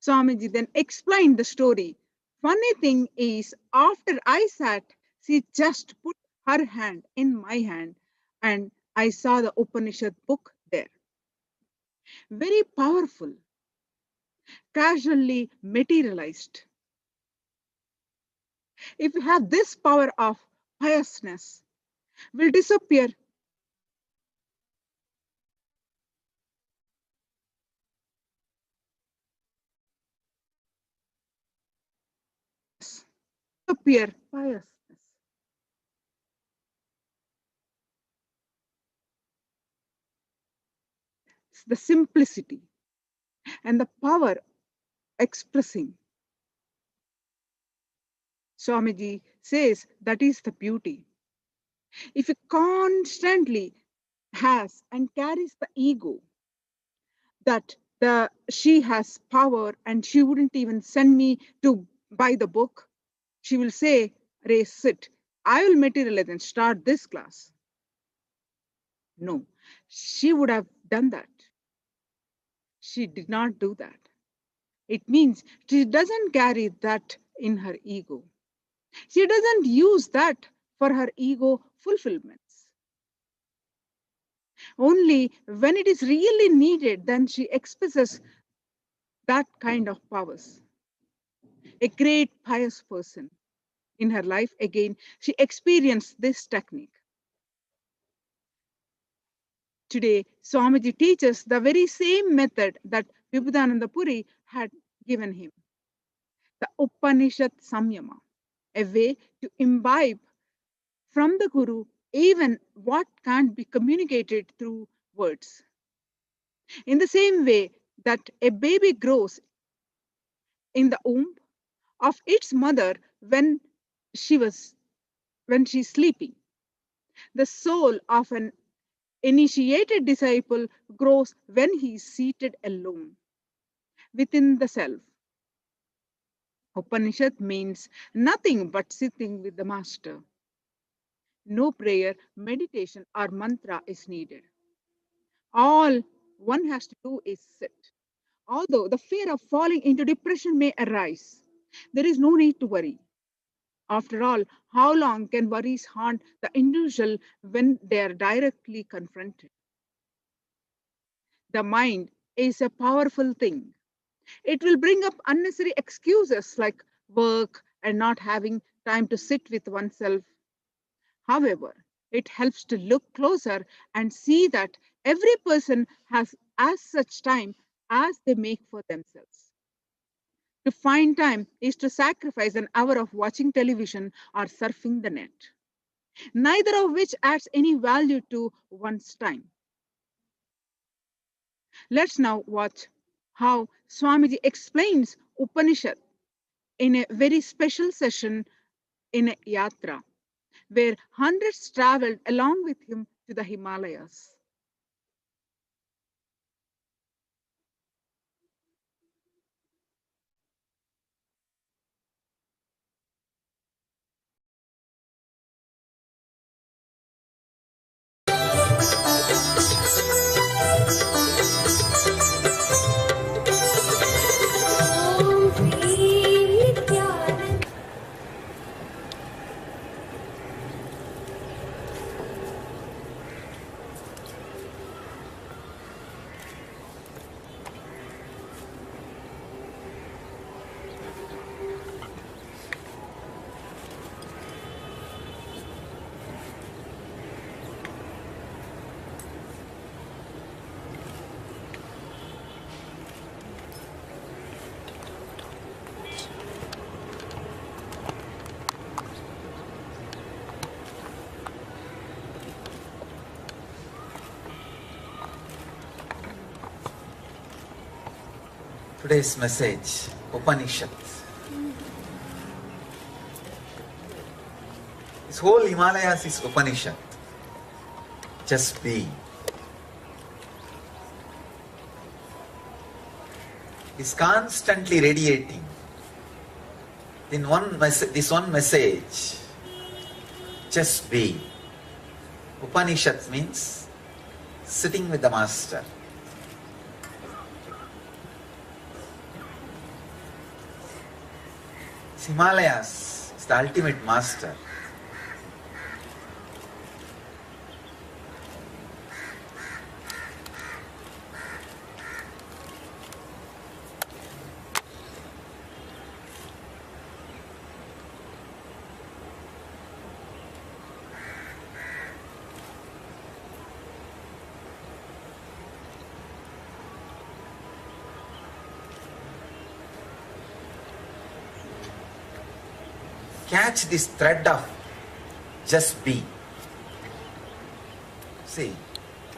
Swamiji then explained the story. Funny thing is, after I sat, she just put her hand in my hand and I saw the Upanishad book there. Very powerful, casually materialized. If we have this power of piousness, will disappear. Disappear piousness. It's the simplicity and the power expressing. Swamiji says that is the beauty. If it constantly has and carries the ego that she has power and she wouldn't even send me to buy the book, she will say, Ray, sit. I will materialize and start this class. No, she would have done that. She did not do that. It means she doesn't carry that in her ego. She doesn't use that for her ego fulfillments. Only when it is really needed, then she expresses that kind of powers. A great pious person in her life, again, she experienced this technique. Today, Swamiji teaches the very same method that Vibhudananda Puri had given him. The Upanishad Samyama, a way to imbibe from the Guru even what can't be communicated through words. In the same way that a baby grows in the womb of its mother when she's sleeping, the soul of an initiated disciple grows when he is seated alone within the self. Upanishad means nothing but sitting with the master. No prayer, meditation, or mantra is needed. All one has to do is sit. Although the fear of falling into depression may arise, there is no need to worry. After all, how long can worries haunt the individual when they are directly confronted? The mind is a powerful thing. It will bring up unnecessary excuses like work and not having time to sit with oneself. However, it helps to look closer and see that every person has as such time as they make for themselves. To find time is to sacrifice an hour of watching television or surfing the net, neither of which adds any value to one's time. Let's now watch how Swamiji explains Upanishad in a very special session in a yatra, where hundreds traveled along with him to the Himalayas. Today's message, Upanishad. This whole Himalayas is Upanishad. Just be. Is constantly radiating in this one message. Just be. Upanishad means sitting with the master. Himalayas is the ultimate master. Catch this thread of just be. See,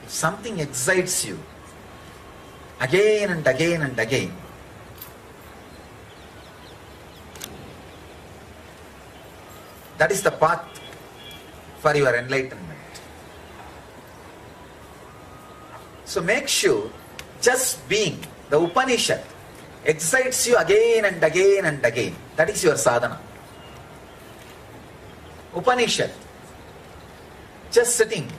if something excites you again and again and again, that is the path for your enlightenment. So make sure just being, the Upanishad, excites you again and again and again. That is your sadhana. Upanishad, just sitting.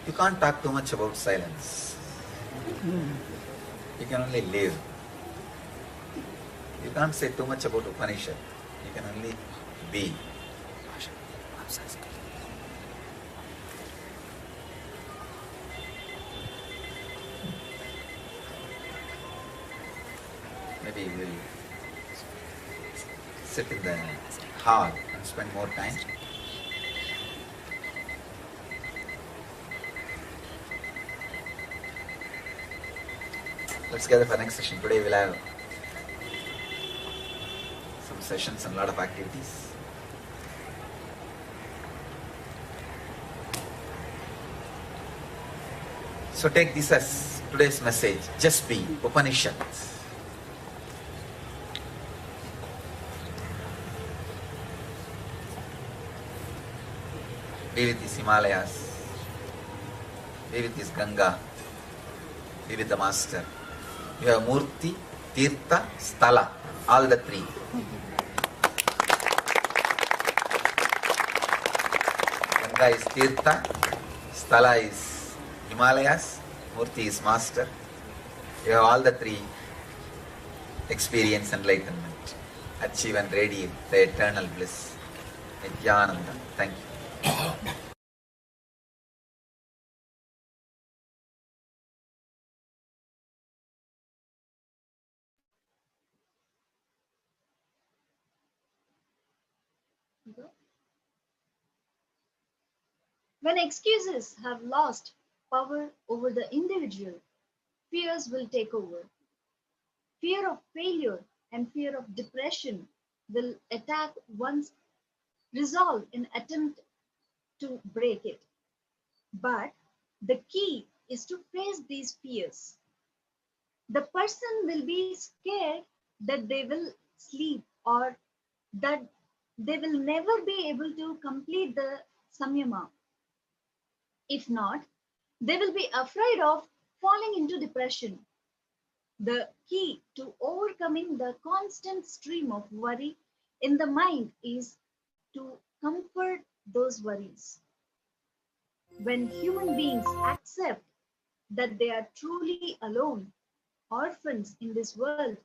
You can't talk too much about silence. You can only live. You can't say too much about Upanishad. You can only be. Maybe we'll sit in the hall and spend more time. Let's gather for next session. Today we'll have some sessions and a lot of activities. So take this as today's message. Just be. Upanishad. Be with these Himalayas. Be with this Ganga. Be with the Master. You have Murti, Tirtha, Sthala, all the three. Ganga is Tirtha, Sthala is Himalayas, Murti is Master. You have all the three. Experience enlightenment. Achieve and radiate the eternal bliss. Nithyananda. Thank you. When excuses have lost power over the individual, fears will take over. Fear of failure and fear of depression will attack one's resolve in attempt to break it. But the key is to face these fears. The person will be scared that they will sleep or that they will never be able to complete the samyama. If not, they will be afraid of falling into depression. The key to overcoming the constant stream of worry in the mind is to comfort those worries. When human beings accept that they are truly alone, orphans in this world,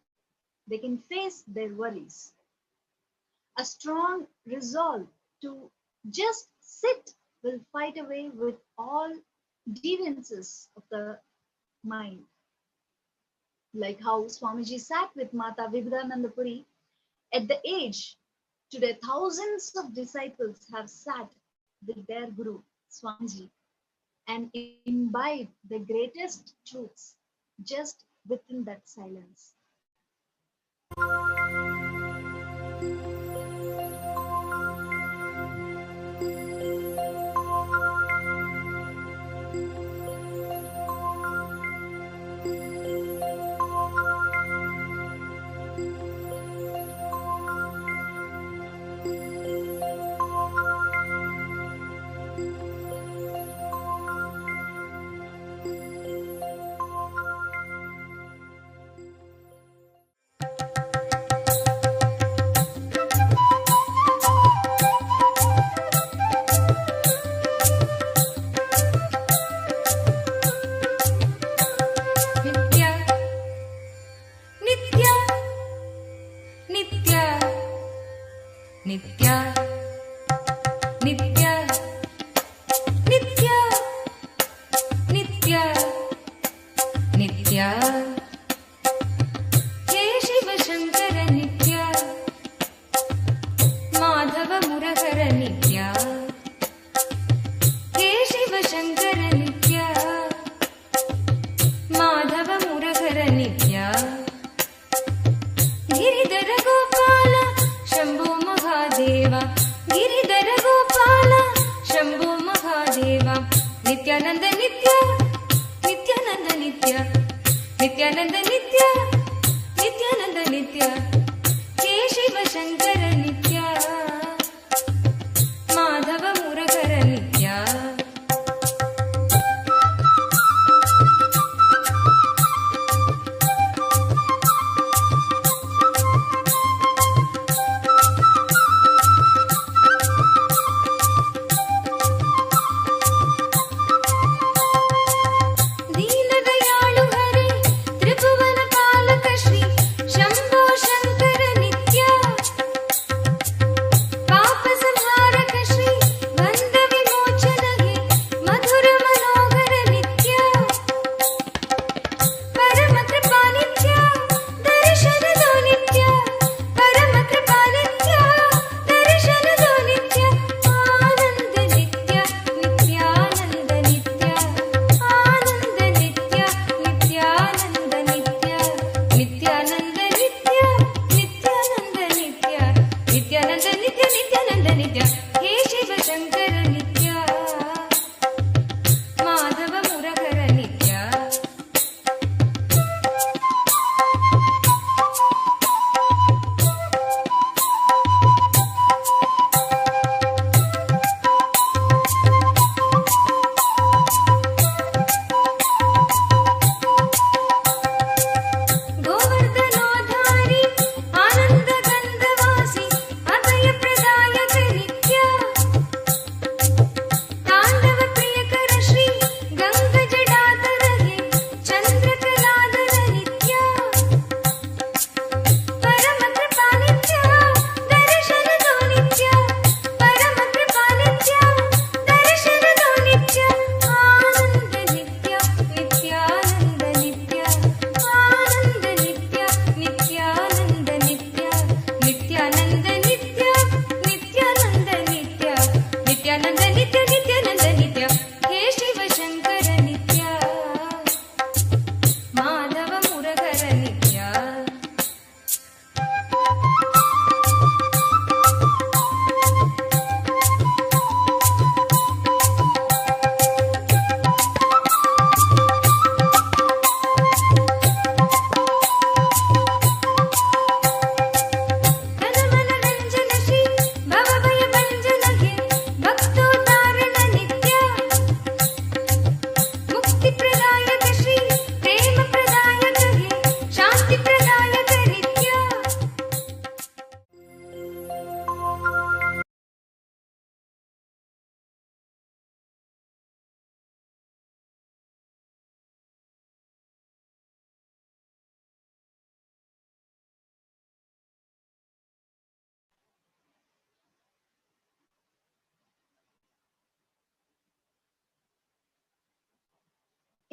they can face their worries. A strong resolve to just sit will fight away with all deviances of the mind. Like how Swamiji sat with Mata Vivekananda Puri at the age today, thousands of disciples have sat with their Guru Swamiji and imbibed the greatest truths just within that silence. Nithya, Nithya, Nithya, Nithya, Nithya, He Shiva Shankara Nithya, Madhava Murahara Nithya, He Shiva Shankara Nithya, Madhava Murahara Nithya, Giridhara Gopala Shambho Mahadeva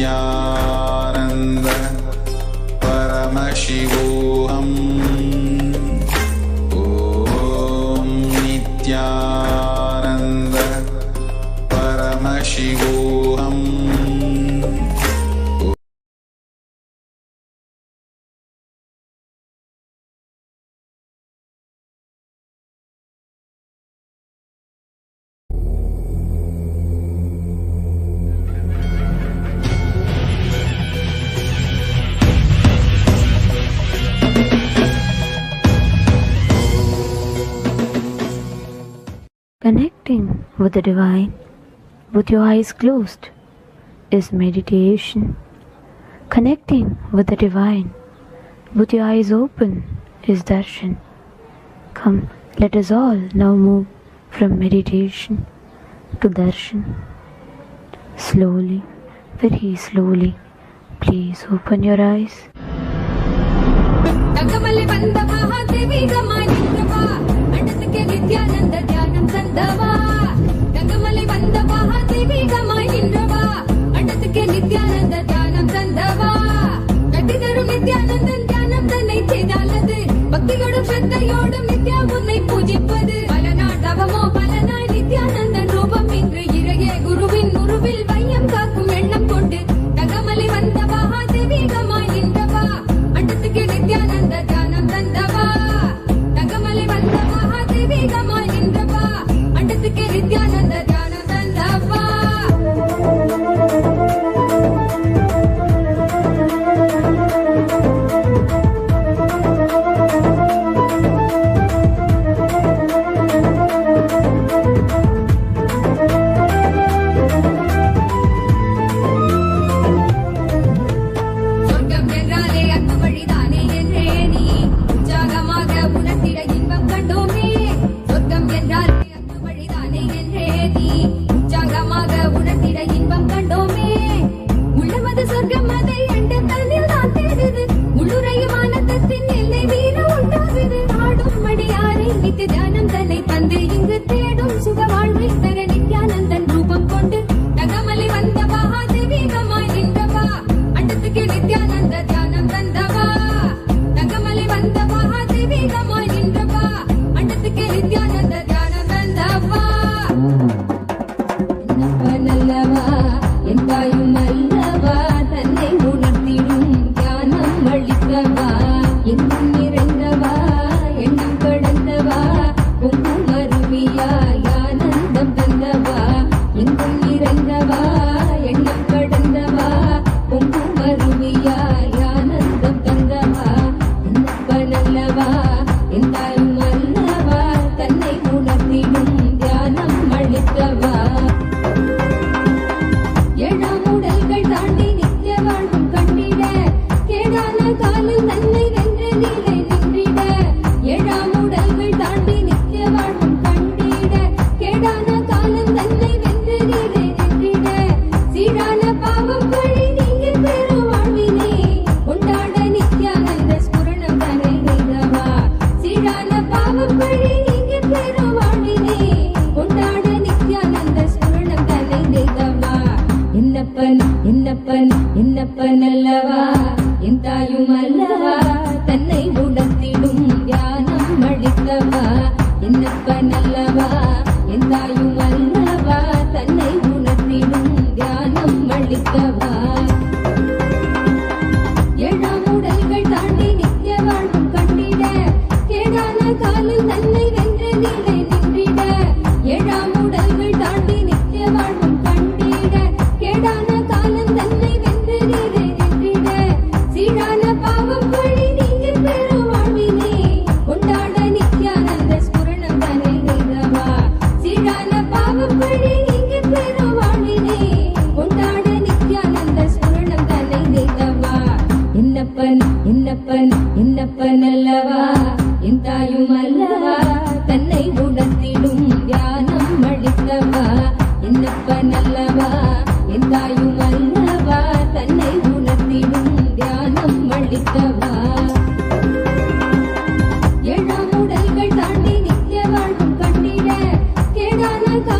Nithyananda Paramashivoham. Om Nithyananda Paramashivoham. Connecting with the divine with your eyes closed is meditation. Connecting with the divine with your eyes open is darshan. Come, let us all now move from meditation to darshan. Slowly, very slowly, please open your eyes. Nithyananda Dhyanam Tandava Dangamali Vanda Mahadevi Gamai Nindava Andathuke Nithyananda Dhyanam Tandava Kattidarum Nithyanandan Dhyanam Thanai Cheydalathu Bhaktigodum Shraddhayodum Nithya Unnai Poojipathu Palanadavamo Palanai Nithyanandan Roopam Indru Irage Guruvin Nuruvil Vaiyam Kaakkum Ennam Kondu Dangamali Vanda Mahadevi Gamai Nindava Andathuke Nithyananda Dhyanam Tandava Dangamali Vanda Mahadevi Gamai Nindava Andathuke Nithyananda Dhyanam Tandava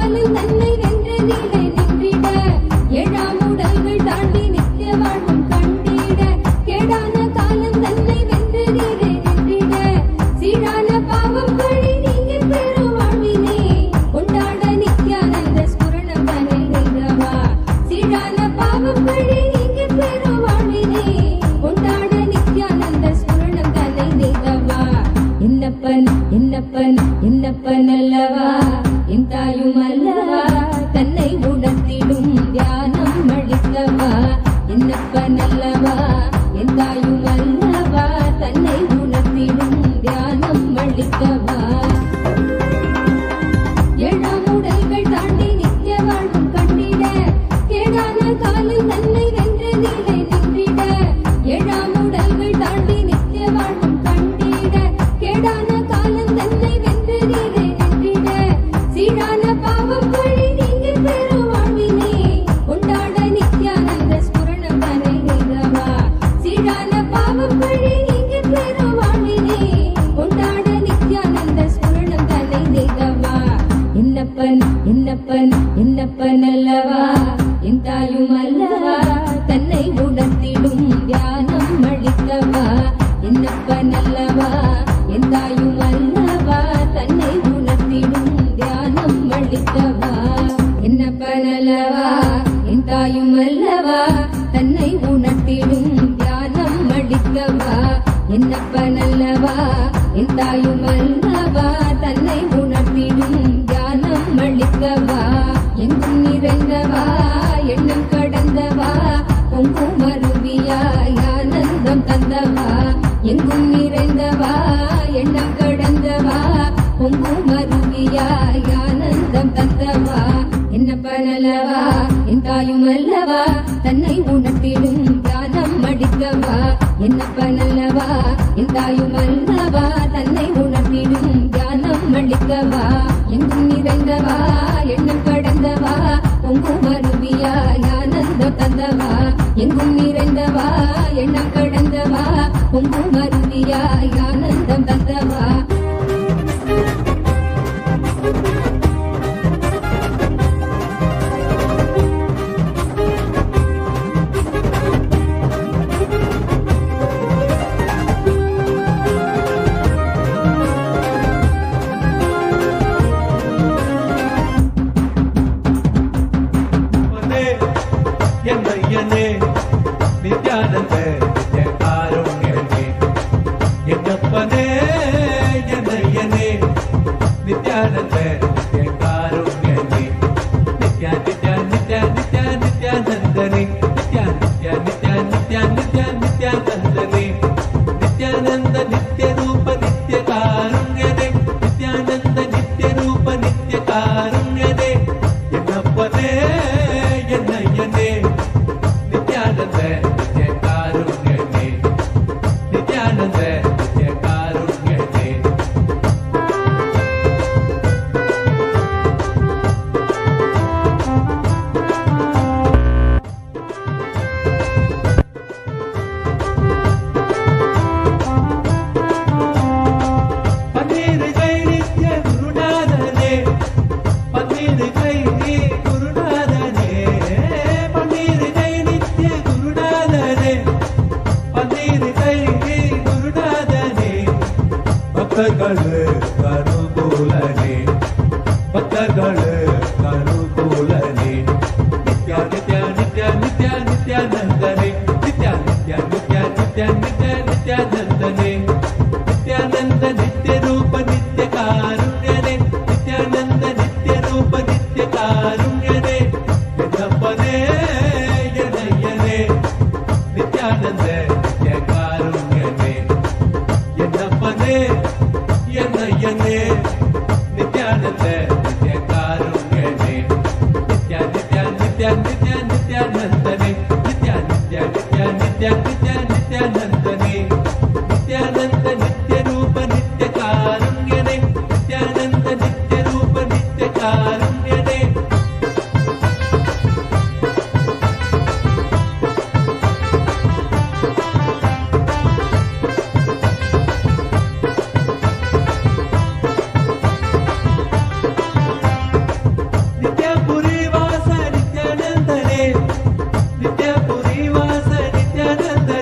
காலில் தன்னை வென்று நீலை நின்றிட ஏழாம் உடல்கள் தாண்டி அல்லவா என் தாயும் அல்லவா தன்னை உணர்த்திடும் தியானம் அளிக்கவா என்னப்பன் அல்லவா என் தாயும் அல்லவா தன்னை உணர்த்திடும் தியானம் அளிக்கவா என்னப்பன் அல்லவா என் தாயும் அல்லவா தன்னை உணர்த்திடும் தியானம் அளிக்கவா என்னப்பன் அல்லவா என் தாயும் அல்லவா தன்னை உணர்த்திடும் தியானம் அளிக்கவா எங்கும் நிறைந்தவா எண்ணம் கடந்தவா பொங்கும் அருவியாய் ஆனந்தம் தந்தவா எங்கும் நிறைந்தவா எண்ணம் கடந்தவா பொங்கும் அருவியாய் ஆனந்தம் தந்தவா என்னப்பன் அல்லவா என் தாயும் அல்லவா தன்னை உணர்த்திடும் தியானம் அளிக்கவா என்னப்பன் அல்லவா என் தாயும் அல்லவா தன்னை உணர்த்திடும் தியானம் அளிக்கவா எங்கும் நிறைந்தவா எண்ணம் கடந்தவா பொங்கும் அருவியாய் ஆனந்தம் தந்தவா எங்கும் நிறைந்தவா எண்ணம் கடந்தவா பொங்கும் அருவியாய் ஆனந்தம் தந்தவா நித்யானந்த நித்யகாருண்யனே என்னப்பனே என்னையனே நித்யானந்த நித்யகாருண்யனே நித்யா நித்யா நித்யா நித்யா நித்யானந்தனே நித்யா நித்யா நித்யா நித்யா நித்யா நித்யானந்தனே நித்யானந்த நித்ய ரூப நித்யகாருண்யனே நித்யானந்த நித்ய ரூப நித்யகாருண்யனே என்னப்பனே என்னையனே நித்யானந்த நித்யகாருண்யனே நித்யானந்த நித்யகாருண்யனே பன்னீர் கை நித்ய குருநாதனே பன்னீர் கை குருநாதனே பன்னீர் கை நித்ய குருநாதனே பன்னீர் கை குருநாதனே பக்தர்கள் கருபூலனே பக்தர்கள் கருபூலனே நித்யா நித்யா நித்யா நித்யா நித்யானந்தனே நித்யா நித்யா நித்யா நித்யா நித்யா நித்யானந்தனே நித்யானந்த நித்ய ரூப நித்ய காருண்யனே நித்யானந்த நித்ய ரூப நித்ய காருண்யனே என்னப்பனே என்னையனே நித்யானந்த நித்ய காருண்யனே என்னப்பனே என்னையனே நித்யானந்த நித்ய காருண்யனே நித்யா நித்யா நித்யா நித்யா நித்யானந்தனே நித்யா நித்யா நித்யா நித்யா நித்யா நித்யானந்தனே நித்யானந்த நித்ய ரூப நித்ய காருண்யனே நித்யானந்த நித்ய ரூப நித்ய காருண்யனே நித்யபுரி வாச நித்யானந்தனே நித்யபுரி வாச நித்யானந்தனே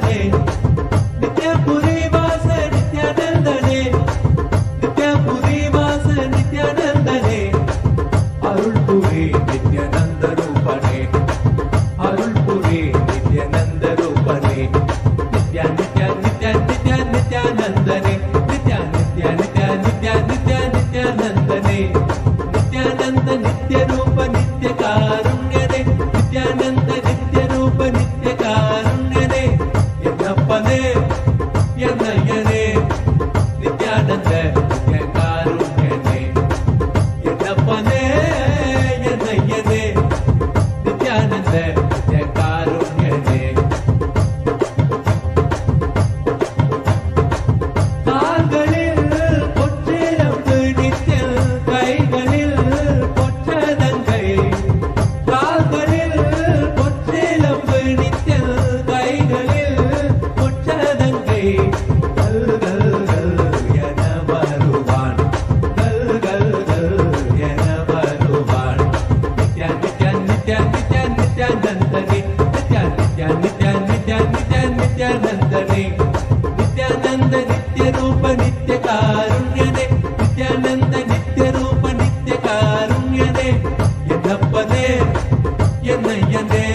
என்னையனே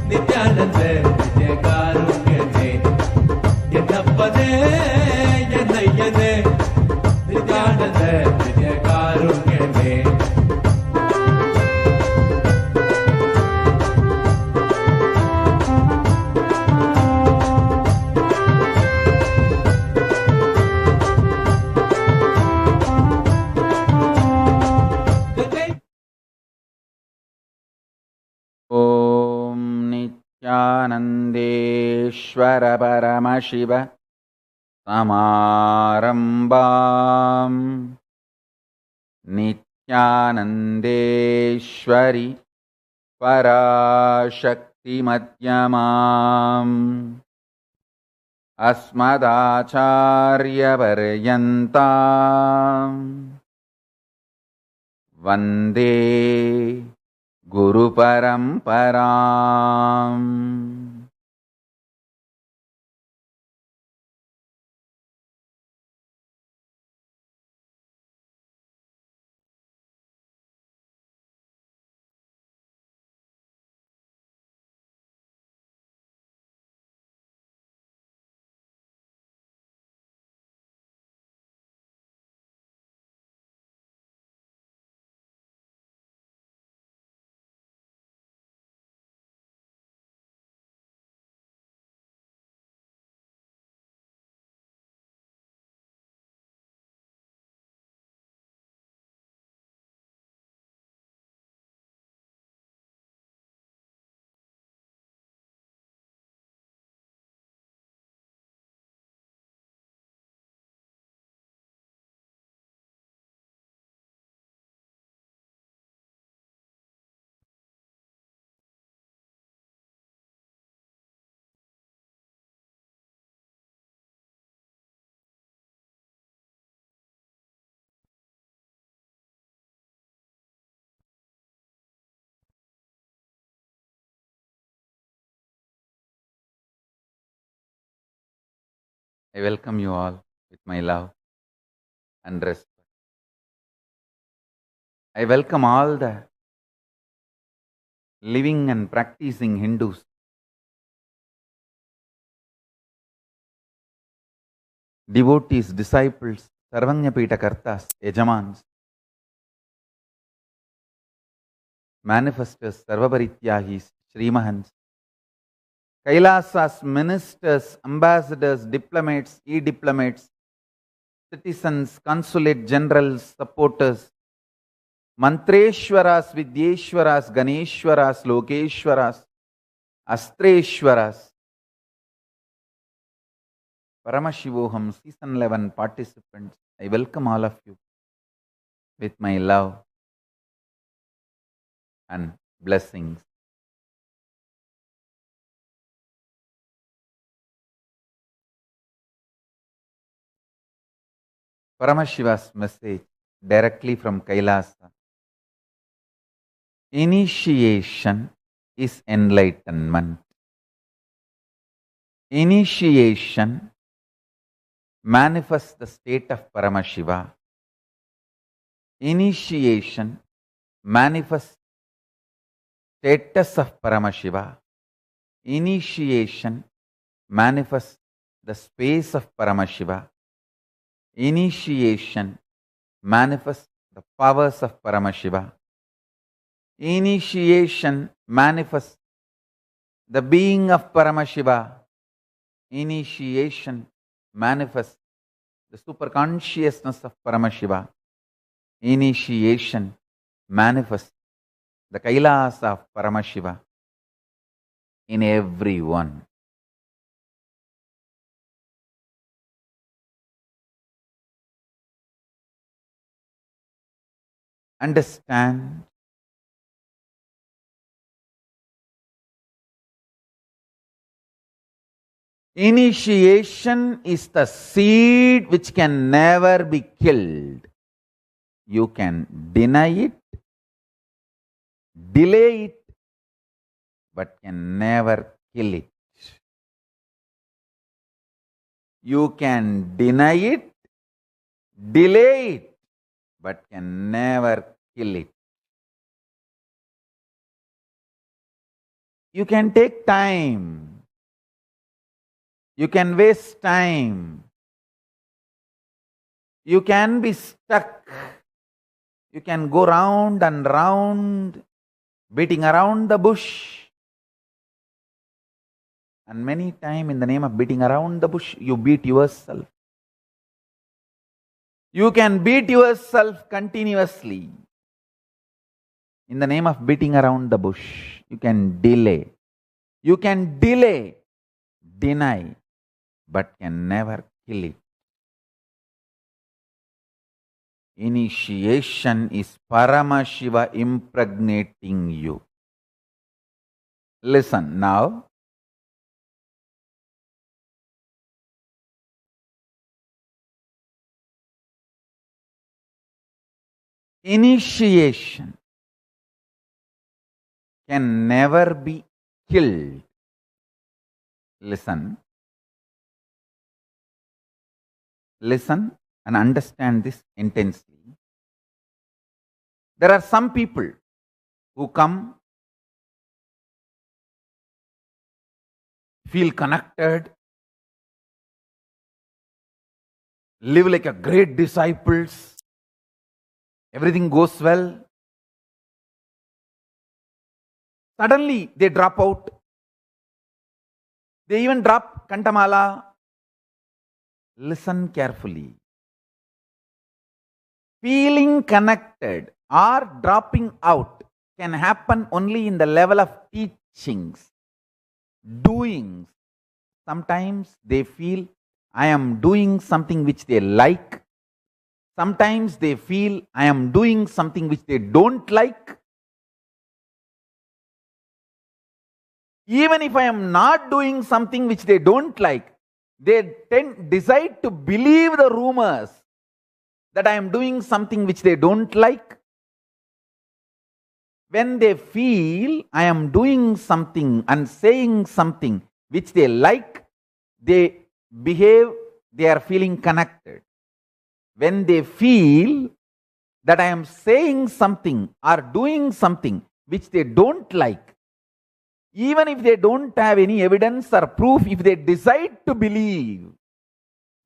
நித்யானந்த நித்யகாருண்யனே என்னப்பனே என்னையனே நித்யானந்த நித்யகாருண்யனே ॐ नित्यानन्देश्वर परमशिव समारम्भाम् नित्यानन्देश्वरि पराशक्तिमध्यमाम् अस्मदाचार्यपर्यन्ताम् वन्दे गुरुपरम्पराम् I welcome you all with my love and respect. I welcome all the living and practicing Hindus, devotees, disciples, Sarvanyapita Kartas, Yajamans, manifestors, Sarvabharityahis, Srimahans, Kailasas, ministers, ambassadors, diplomats, e-diplomats, citizens, consulate generals, supporters, Mantreshwaras, Vidyeshwaras, Ganeshwaras, Lokeshwaras, Astreshwaras, Paramashivoham Season 11 participants, I welcome all of you with my love and blessings. Paramashiva's message directly from Kailasa. Initiation is enlightenment. Initiation manifests the state of Paramashiva. Initiation manifests status of Paramashiva. Initiation manifests the space of Paramashiva. Initiation manifests the powers of Paramashiva. Initiation manifests the being of Paramashiva. Initiation manifests the superconsciousness of Paramashiva. Initiation manifests the Kailasa of Paramashiva in everyone. Understand initiation is the seed which can never be killed. You can deny it, delay it, but can never kill it. You can deny it, delay it, but can never kill it. you can take time. You can waste time. You can be stuck. You can go round and round, beating around the bush. And many times in the name of beating around the bush, you beat yourself. You can beat yourself continuously. In the name of beating around the bush, you can delay. You can delay, deny, but can never kill it. Initiation is Paramashiva impregnating you. Listen now. Initiation can never be killed. Listen. Listen and understand this intensely. There are some people who come, feel connected, live like a great disciples, everything goes well. Suddenly they drop out. They even drop Kantamala. Listen carefully. Feeling connected or dropping out can happen only in the level of teachings, doings. Sometimes they feel I am doing something which they like. Sometimes they feel I am doing something which they don't like. Even if I am not doing something which they don't like, they decide to believe the rumors that I am doing something which they don't like. When they feel I am doing something and saying something which they like, they behave, they are feeling connected. When they feel that I am saying something or doing something which they don't like, even if they don't have any evidence or proof, if they decide to believe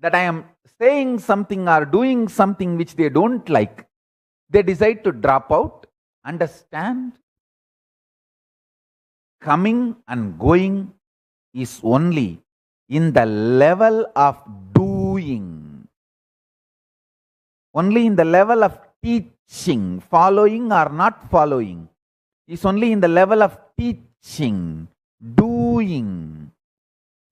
that I am saying something or doing something which they don't like, they decide to drop out. Understand? Coming and going is only in the level of doing. Only in the level of teaching, following or not following, is only in the level of teaching, doing.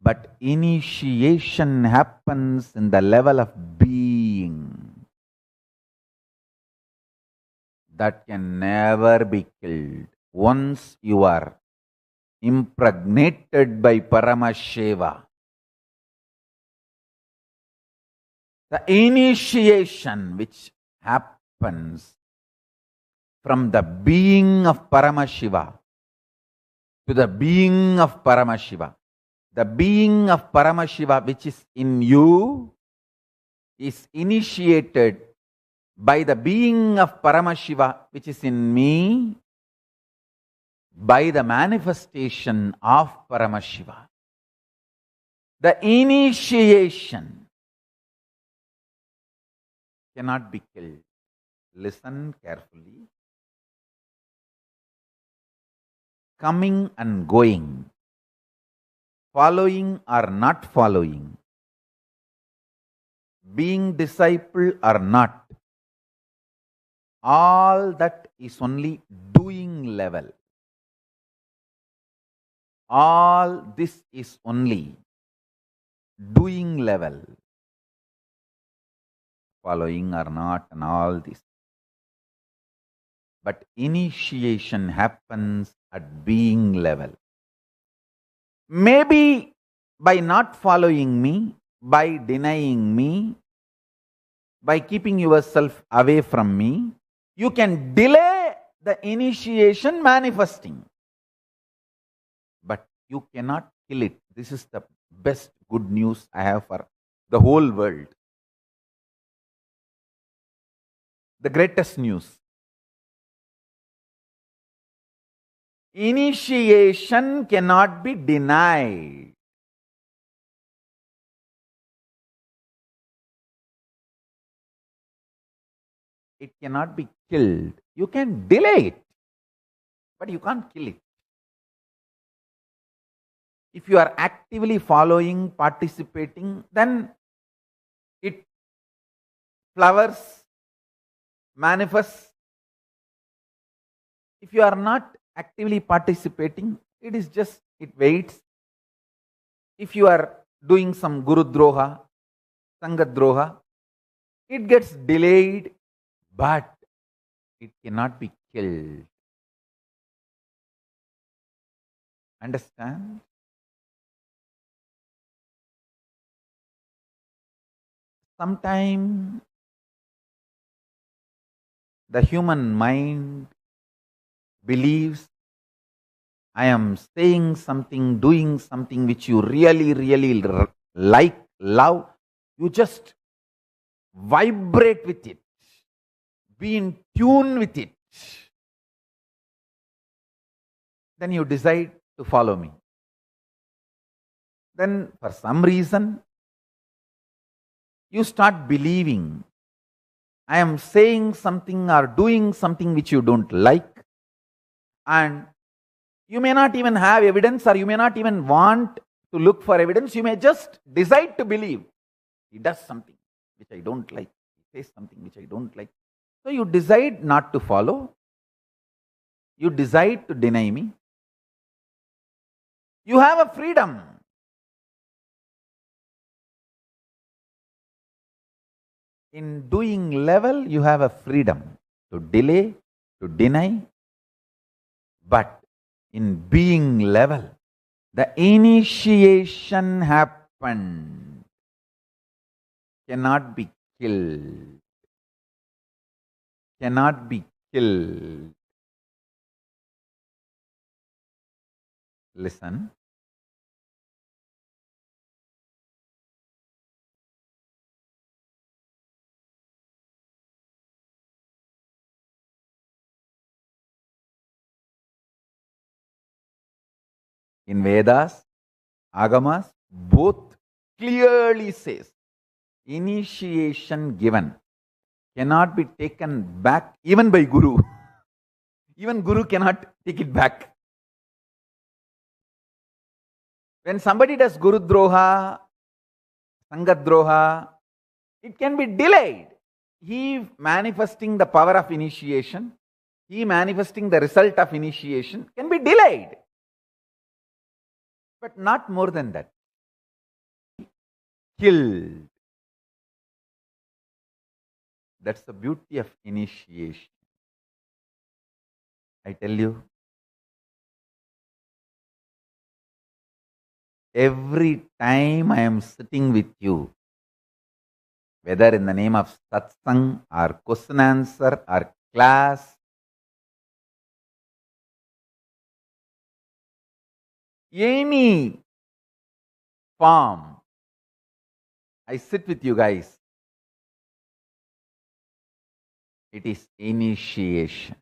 But initiation happens in the level of being. That can never be killed. Once you are impregnated by Paramashiva, the initiation which happens from the being of Paramashiva to the being of Paramashiva, the being of Paramashiva which is in you is initiated by the being of Paramashiva which is in me, by the manifestation of Paramashiva. The initiation cannot be killed. Listen carefully. Coming and going, following or not following, being disciple or not, all that is only doing level. All this is only doing level. Following or not and all this. But initiation happens at being level. Maybe by not following me, by denying me, by keeping yourself away from me, you can delay the initiation manifesting. But you cannot kill it. This is the best good news I have for the whole world. The greatest news. Initiation cannot be denied. It cannot be killed. You can delay it, but you can't kill it. If you are actively following, participating, then it flowers, manifests. If you are not actively participating, it is just, it waits. If you are doing some Guru Droha, Sangha Droha, it gets delayed, but it cannot be killed. Understand? Sometimes the human mind believes I am saying something, doing something which you really, really like, love. You just vibrate with it. Be in tune with it. Then you decide to follow me. Then for some reason, you start believing I am saying something or doing something which you don't like, and you may not even have evidence, or you may not even want to look for evidence. You may just decide to believe. He does something which I don't like. He says something which I don't like. So you decide not to follow. You decide to deny me. You have a freedom. In doing level, you have a freedom to delay, to deny. But in being level, the initiation happened. Cannot be killed. Cannot be killed. Listen. In Vedas, Agamas, both clearly says, initiation given cannot be taken back even by Guru. Even Guru cannot take it back. When somebody does Guru Droha, Sangha Droha, it can be delayed. He manifesting the power of initiation, he manifesting the result of initiation can be delayed. But not more than that. Killed. That's the beauty of initiation. I tell you, every time I am sitting with you, whether in the name of Satsang or question answer or class, any form, I sit with you guys. It is initiation.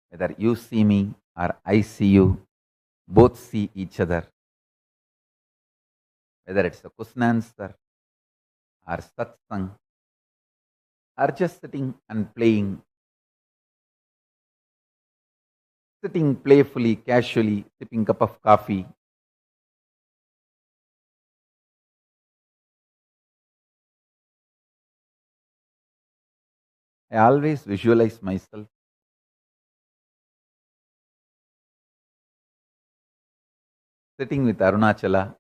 Whether you see me or I see you, both see each other. Whether it's a question answer or satsang, or just sitting and playing, sitting playfully, casually, sipping a cup of coffee. I always visualize myself sitting with Arunachala,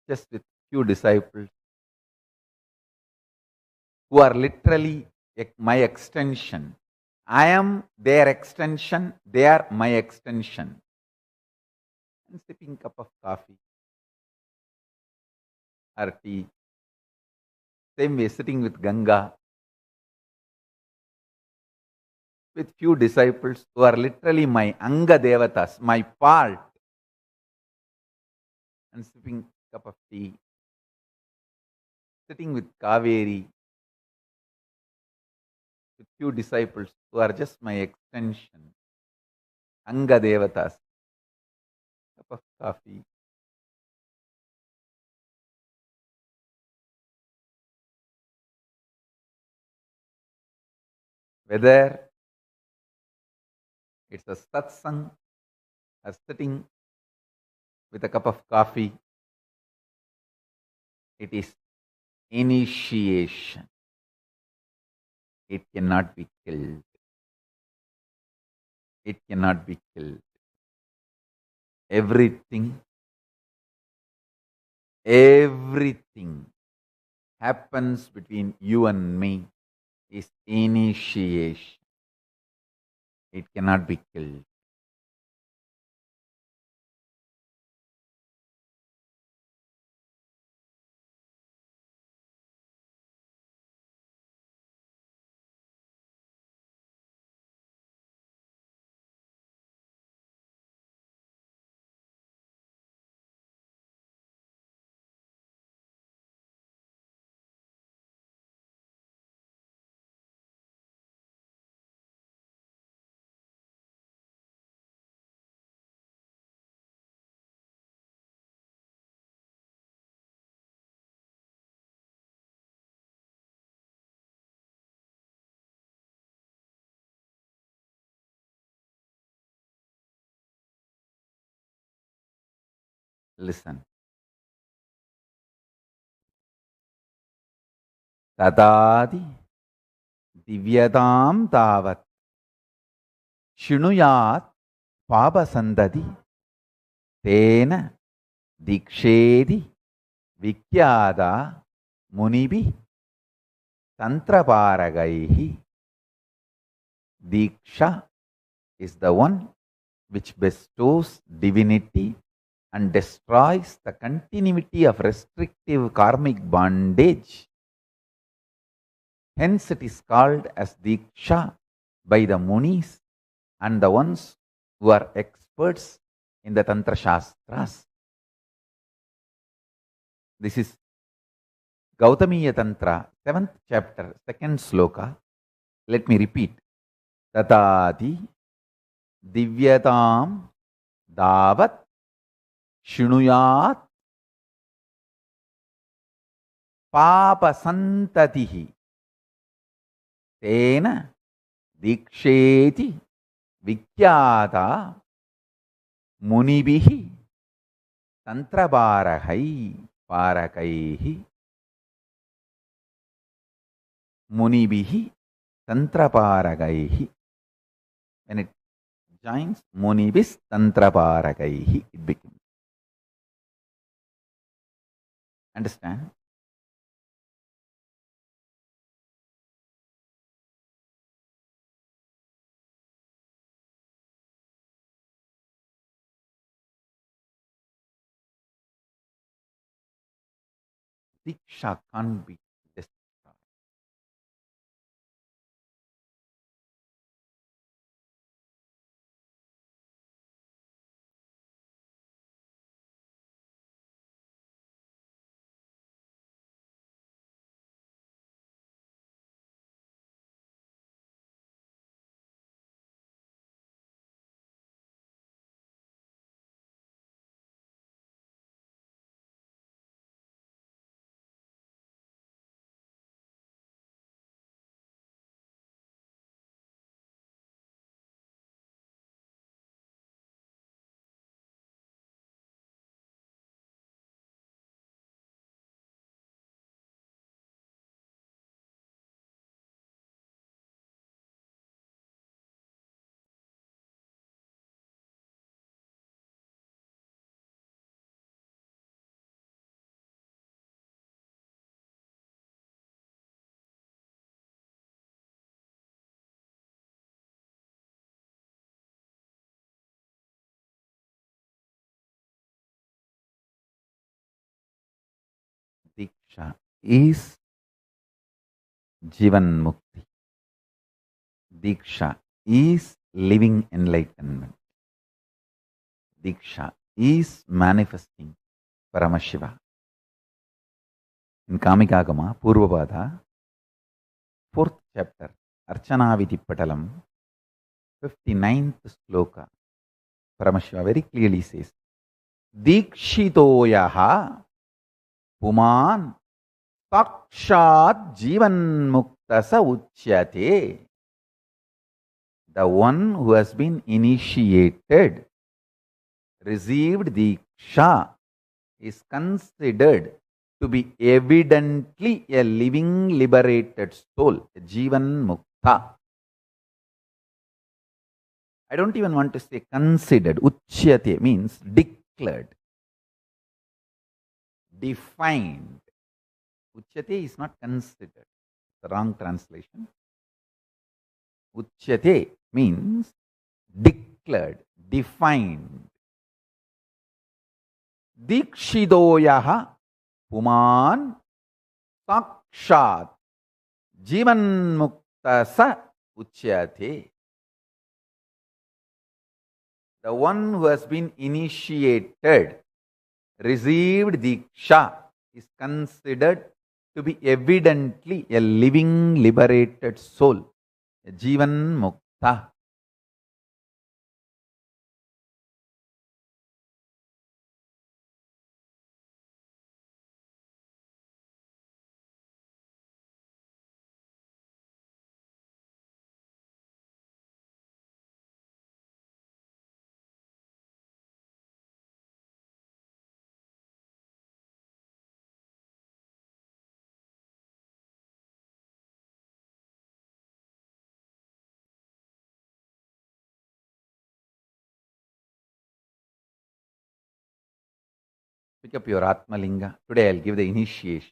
just with few disciples who are literally my extension. I am their extension, they are my extension. And sipping a cup of coffee or tea. Same way, sitting with Ganga, with few disciples who are literally my Anga Devatas, my part, and sipping a cup of tea, sitting with Kaveri, with few disciples who are just my extension, Anga Devatas. Cup of coffee. Whether it's a satsang or sitting with a cup of coffee, it is initiation. It cannot be killed. It cannot be killed. Everything happens between you and me is initiation. It cannot be killed. Listen. Tadadi divyadam tavat shinuyat pabasandadi tena dikshedi vikyada munibi tantraparagaihi. Diksha is the one which bestows divinity and destroys the continuity of restrictive karmic bondage. Hence it is called as Diksha by the Munis and the ones who are experts in the Tantra Shastras. This is Gautamiya Tantra, 7th chapter, 2nd sloka. Let me repeat. Tatati divyatam davat shinuyat papasantatihi tena diksheti vikyata munibihi tantrabarahai parakaihi. Munibihi tantraparagaihi. When it joins munibis tantraparagaihi, it becomes. Understand? Diksha can't be destroyed. Diksha is Jivan Mukti. Diksha is living enlightenment. Diksha is manifesting Paramashiva. In Kamikagama, Purvapada, 4th chapter, Archanaviti Patalam, 59th sloka, Paramashiva very clearly says, Dikshitoyaha Puman Sakshat Jivan Muktasa Uchyate. The one who has been initiated, received Diksha, is considered to be evidently a living liberated soul, a Jivan Mukta. I don't even want to say considered. Uchyate means declared, defined. Uchyate is not considered. It's the wrong translation. Uchyate means declared, defined. Dikshidoyaha Puman Sakshat Jivan Muktasa Uchyate. The one who has been initiated, received Diksha, is considered to be evidently a living liberated soul, a Jivan Mukta. Pick up your Atmalinga. Today I'll give the initiation.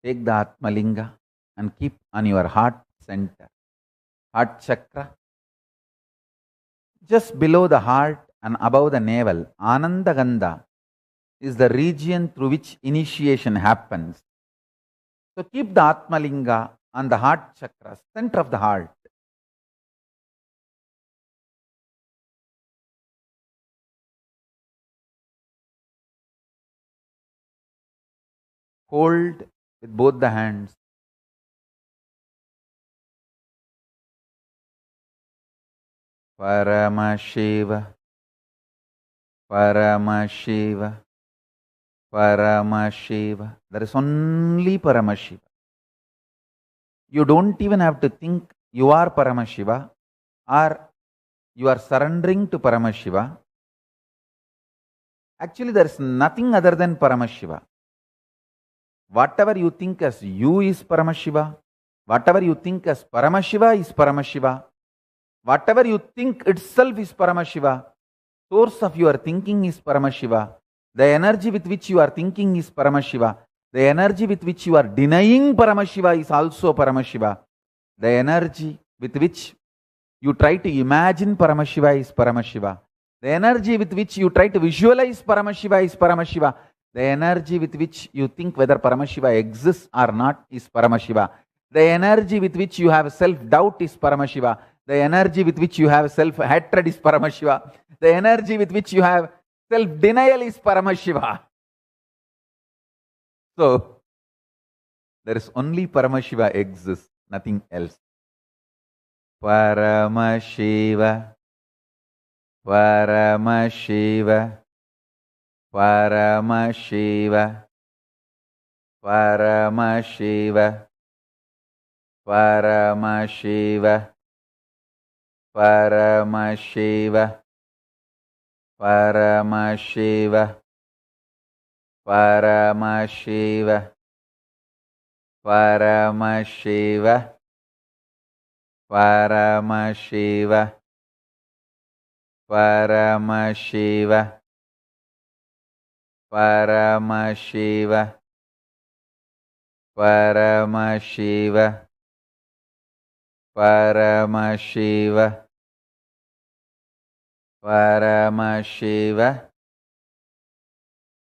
Take the Atmalinga and keep on your heart center, heart chakra. Just below the heart and above the navel, Ananda Gandha is the region through which initiation happens. So keep the Atmalinga on the heart chakra, center of the heart. Hold with both the hands. Paramashiva, Paramashiva, Paramashiva. There is only Paramashiva. You don't even have to think you are Paramashiva or you are surrendering to Paramashiva. Actually, there is nothing other than Paramashiva. Whatever you think as you is Paramashiva. Whatever you think as Paramashiva is Paramashiva. Whatever you think itself is Paramashiva. Source of your thinking is Paramashiva. The energy with which you are thinking is Paramashiva. The energy with which you are denying Paramashiva is also Paramashiva. The energy with which you try to imagine Paramashiva is Paramashiva. The energy with which you try to visualize Paramashiva is Paramashiva. The energy with which you think whether Paramashiva exists or not is Paramashiva. The energy with which you have self-doubt is Paramashiva. The energy with which you have self-hatred is Paramashiva. The energy with which you have self-denial is Paramashiva. So, there is only Paramashiva exists, nothing else. Paramashiva, Paramashiva, Paramashiva, Paramashiva, Paramashiva, Paramashiva, Paramashiva, Paramashiva, Paramashiva, Paramashiva, Paramashiva, Paramashiva, Paramashiva, Paramashiva, Paramashiva,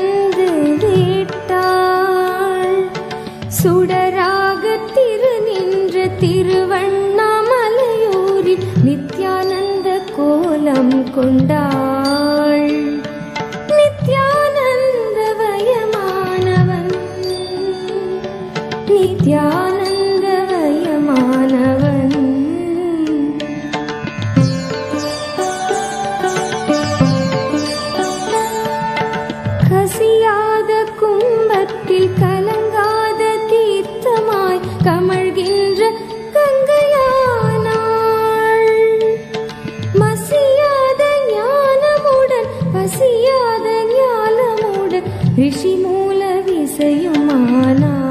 வந்து விட்டாள். சுடராக திரு நின்ற திருவண்ணாமலையூரில் நித்யானந்த கோலம் கொண்டாள். நித்யானந்தவயமானவன், நித்யானந்தவயமானவன். கசியாத கும்பத்தில் கலங்காத தீர்த்தமாய் கமழ்கின்ற கங்கையானாள். மசியாத ஞானமுடன் பசியாத ஞானமுடன் ரிஷி மூல விசையுமானாள்.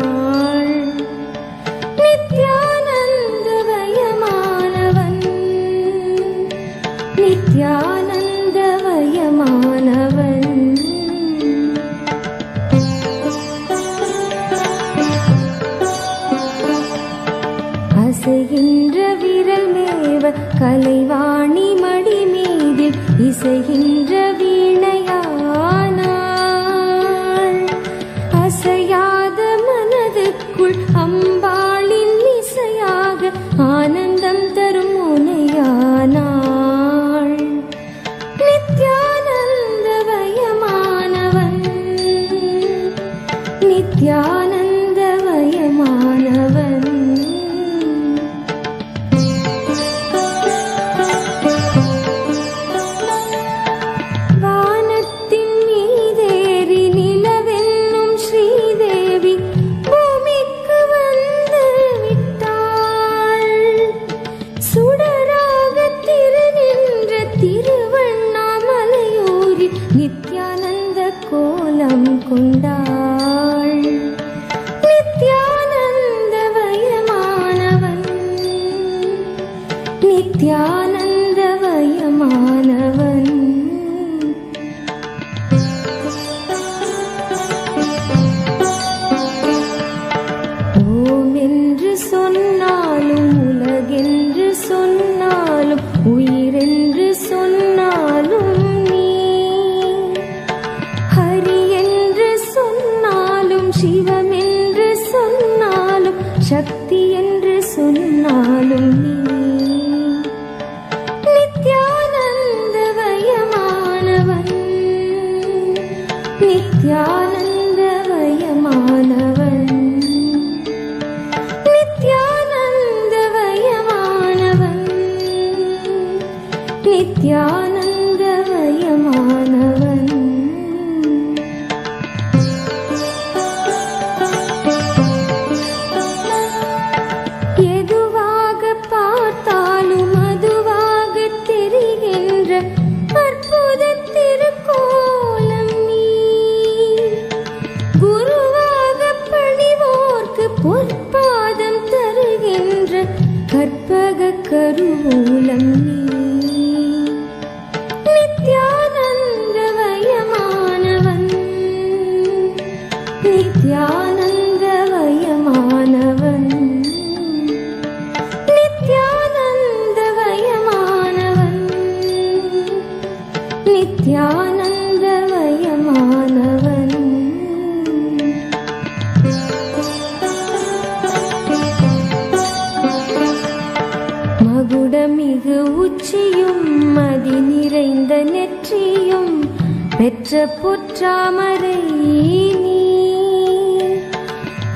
நித்யானந்தவயமானவன், நித்யானந்தவயமானவன். அசைகின்ற விரல் மேவ கலைவாணி மடி மீதில் இசைகின்ற வீணையானாள். அசையாத மனதுக்குள் அம்பாளின் இசையாக ஆனந்தம் தரும் முனையானாள். நித்யானந்தவயமானவன், நித்யானந்தவயமானவன். வானத்தின் மீதேறி நிலவென்னும் ஸ்ரீதேவி பூமிக்கு வந்து விட்டாள். சுடராக திரு நின்ற திருவண்ணாமலையூரில் நித்யானந்த கோலம் கொண்டாள். நித்யானந்தவயமானவன், நித்யானந்தவயமானவன். ஓம் என்று சொன்னாலும் உலகென்று சொன்னாலும் உயிரென்று சொன்னாலும் நீ, ஹரி என்று சொன்னாலும் சிவமென்று சொன்னாலும் சக்தி என்று சொன்னாலும் நீ. நித்யானந்தவயமானவன், நித்யானந்தவயமானவன். நித்யானந்தவயமானவன், நித்யானந்தவயமானவன். எதுவாக பார்த்தாலும் அதுவாக தெரிகின்ற அற்புத திருக்கோலம் நீ. குருவாக பணிவோர்க்கு பொற்பாதம் தருகின்ற கற்பக கருவூலம் நீ. நித்யானந்தவயமானவன், நித்யானந்தவயமானவன். நித்யானந்தவயமானவன், நித்யானந்தவயமானவன். மகுடமிகு உச்சியும் மதி நிறைந்த நெற்றியும் பெற்ற பொற்றாமரை நீ.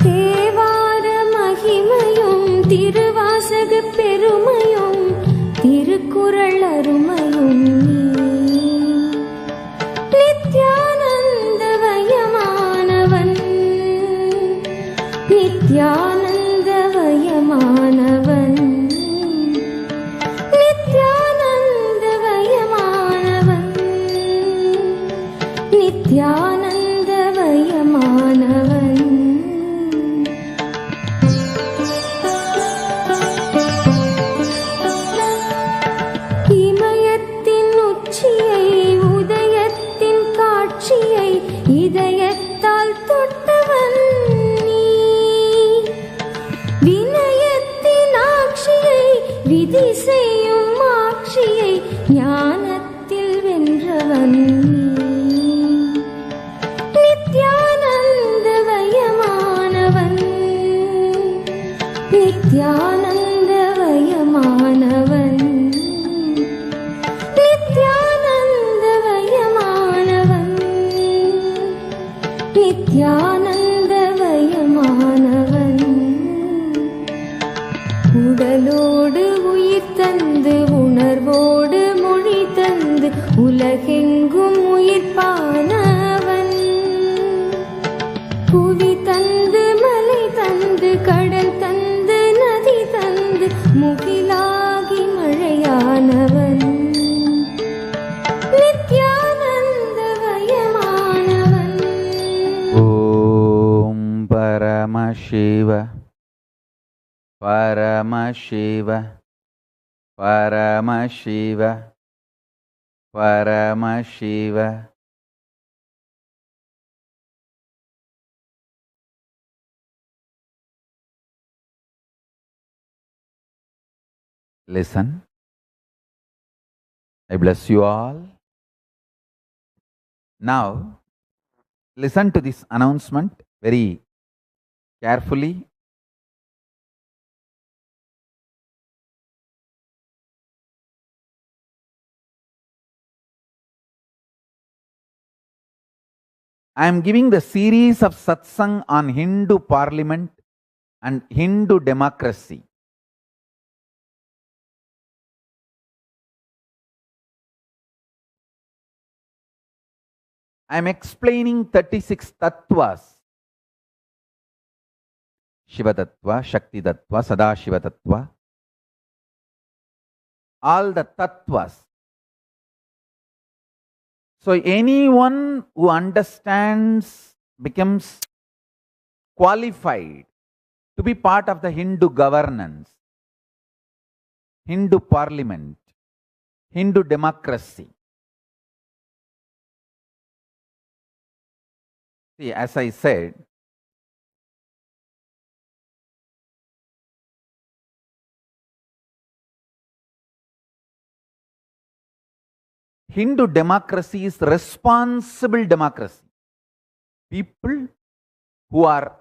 தேவார மகிமையும் திருவாசக பெருமையும் திருக்குறள் அருமையும் நீ. நித்யானந்தவயமானவன், நித்யானந்தவயமானவன். நித்யானந்தவயமானவன், நித்யானந்தவயமானவன். இமயத்தின் உச்சியை உதயத்தின் காட்சியை இதயத்தால் தொட்டவன் நீ. நித்யானந்தவயமானவன் நித்யானந்தவயமானவன் நித்யானந்தவயமானவன் உடலோடு உயிர் தந்து உணர்வோடு மொழி தந்து உலகெங்கும் உயிர்ப்பானவன் புவி தந்து மலை தந்து கடல் தந்து நதி தந்து முகிலாகி மழையானவன் நித்யானந்தவயமானவன். ஓம் Paramasiva Paramasiva Paramasiva Paramasiva. Listen. I bless you all. Now, listen to this announcement very carefully. I am giving the series of Satsang on Hindu Parliament and Hindu democracy. I am explaining 36 tattvas. Shiva Tattva, Shakti Tattva, Sadashiva Tattva. All the tattvas. So anyone who understands becomes qualified to be part of the Hindu governance, Hindu parliament, Hindu democracy. See, as I said, Hindu democracy is responsible democracy. People who are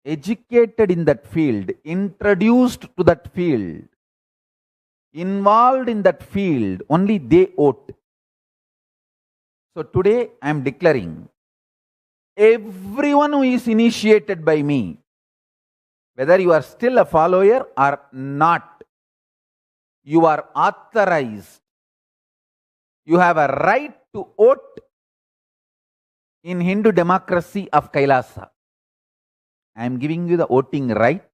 educated in that field, introduced to that field, involved in that field, only they vote. So today I am declaring, everyone who is initiated by me, whether you are still a follower or not, you are authorized. You have a right to vote in Hindu democracy of Kailasa. I am giving you the voting right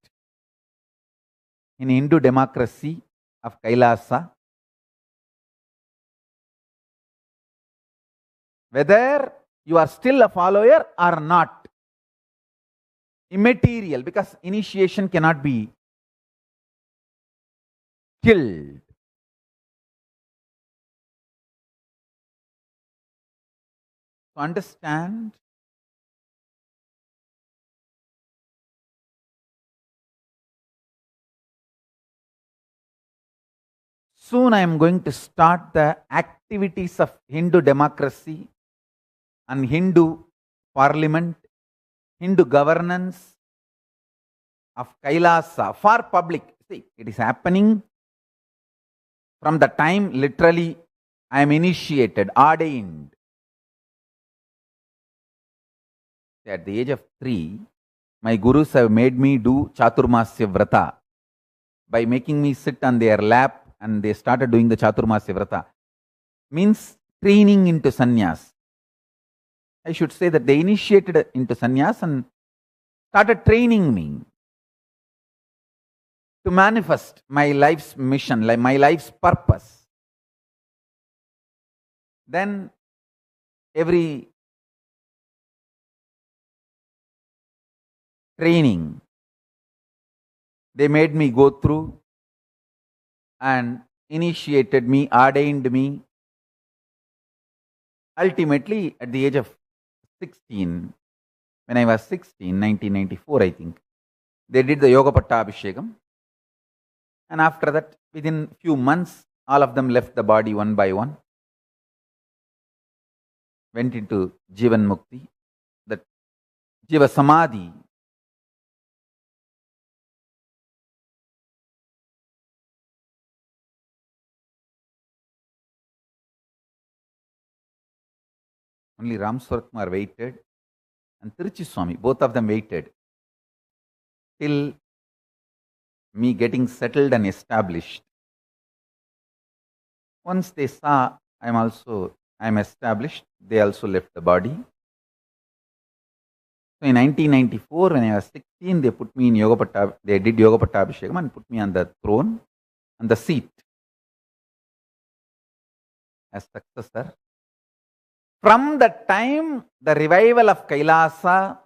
in Hindu democracy of Kailasa. Whether you are still a follower or not, immaterial, because initiation cannot be killed. So understand, soon I am going to start the activities of Hindu democracy and Hindu parliament, Hindu governance of Kailasa for public. See, it is happening from the time literally I am initiated, ordained. At the age of 3, my gurus have made me do Chaturmasya Vrata by making me sit on their lap, and they started doing the Chaturmasya Vrata. Means training into sannyas. I should say that they initiated into sannyas and started training me to manifest my life's mission, like my life's purpose. Then every training they made me go through and initiated me, ordained me. Ultimately, at the age of 16, when I was 16, 1994 I think, they did the Yoga Pattabhishekam. And after that, within few months, all of them left the body one by one, went into Jivan Mukti, that Jiva Samadhi. Only Ram Swaratkumar waited and Tiruchi Swami, both of them waited till me getting settled and established. Once they saw I am established, they also left the body. So in 1994, when I was 16, they put me in they did Yoga Pattabhishekam and put me on the throne, on the seat as successor. From the time the revival of Kailasa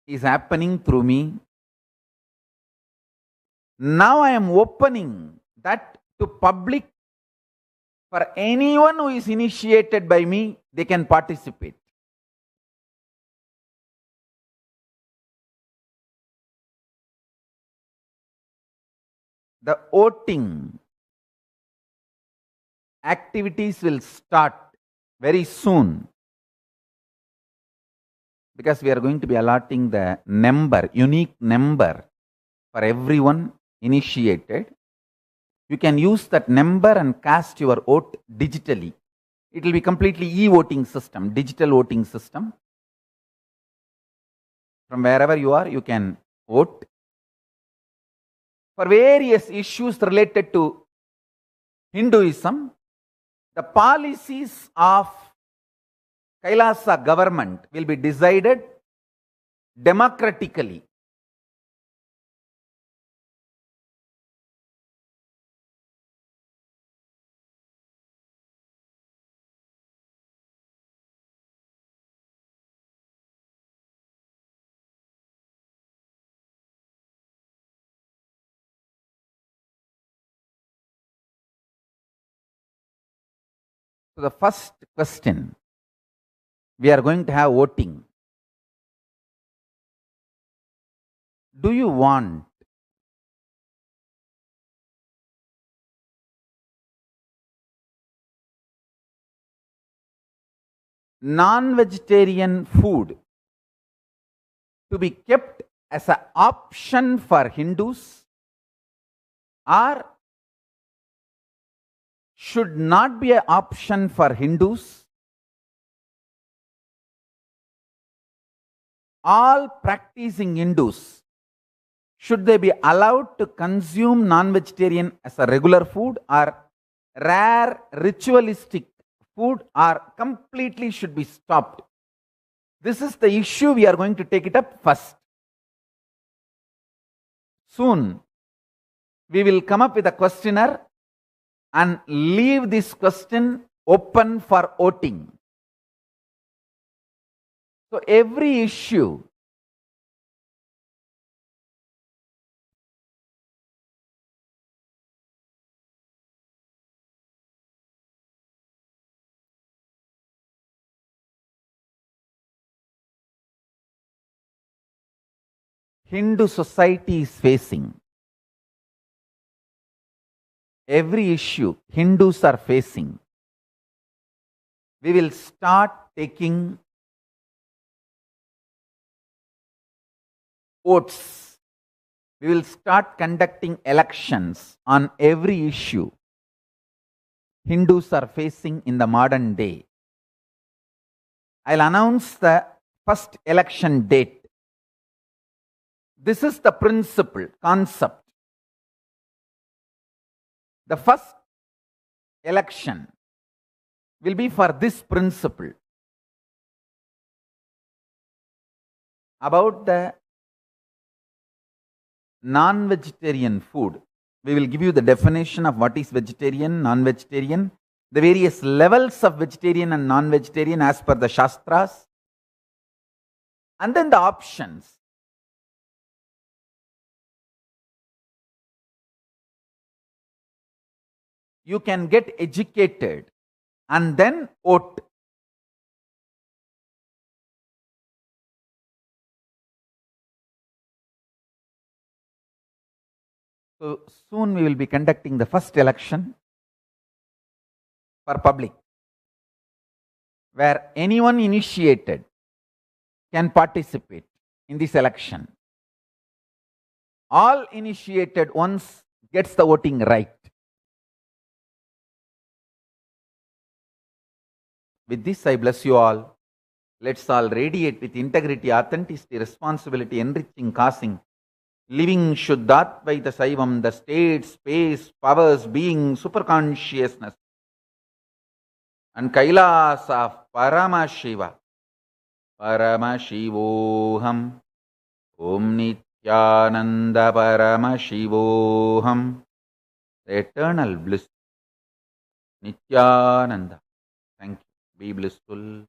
is happening through me, now I am opening that to public. For anyone who is initiated by me, they can participate. The voting activities will start very soon, because we are going to be allotting the unique number for everyone initiated. You can use that number and cast your vote digitally. It will be completely e-voting system, digital voting system. From wherever you are, you can vote for various issues related to Hinduism. The policies of Kailasa government will be decided democratically. So the first question, we are going to have voting. Do you want non-vegetarian food to be kept as an option for Hindus, or should not be an option for Hindus? All practicing Hindus, should they be allowed to consume non-vegetarian as a regular food, or rare ritualistic food, or completely should be stopped? This is the issue we are going to take it up first. Soon, we will come up with a questionnaire and leave this question open for voting. So every issue Hindu society is facing, every issue Hindus are facing, we will start taking votes. We will start conducting elections on every issue Hindus are facing in the modern day. I'll announce the first election date. This is the principle, concept. The first election will be for this principle about the non-vegetarian food. We will give you the definition of what is vegetarian, non-vegetarian, the various levels of vegetarian and non-vegetarian as per the Shastras, and then the options. You can get educated and then vote. So soon we will be conducting the first election for public, where anyone initiated can participate in this election. All initiated ones gets the voting right. With this, I bless you all. Let's all radiate with integrity, authenticity, responsibility, enriching, causing, living Shuddhatvaita Saivam, the state, space, powers, being, superconsciousness, and Kailas of Paramashiva. Paramashivoham. Om Nithyananda Paramashivoham. The eternal bliss. Nithyananda. Thank you. Be blissful.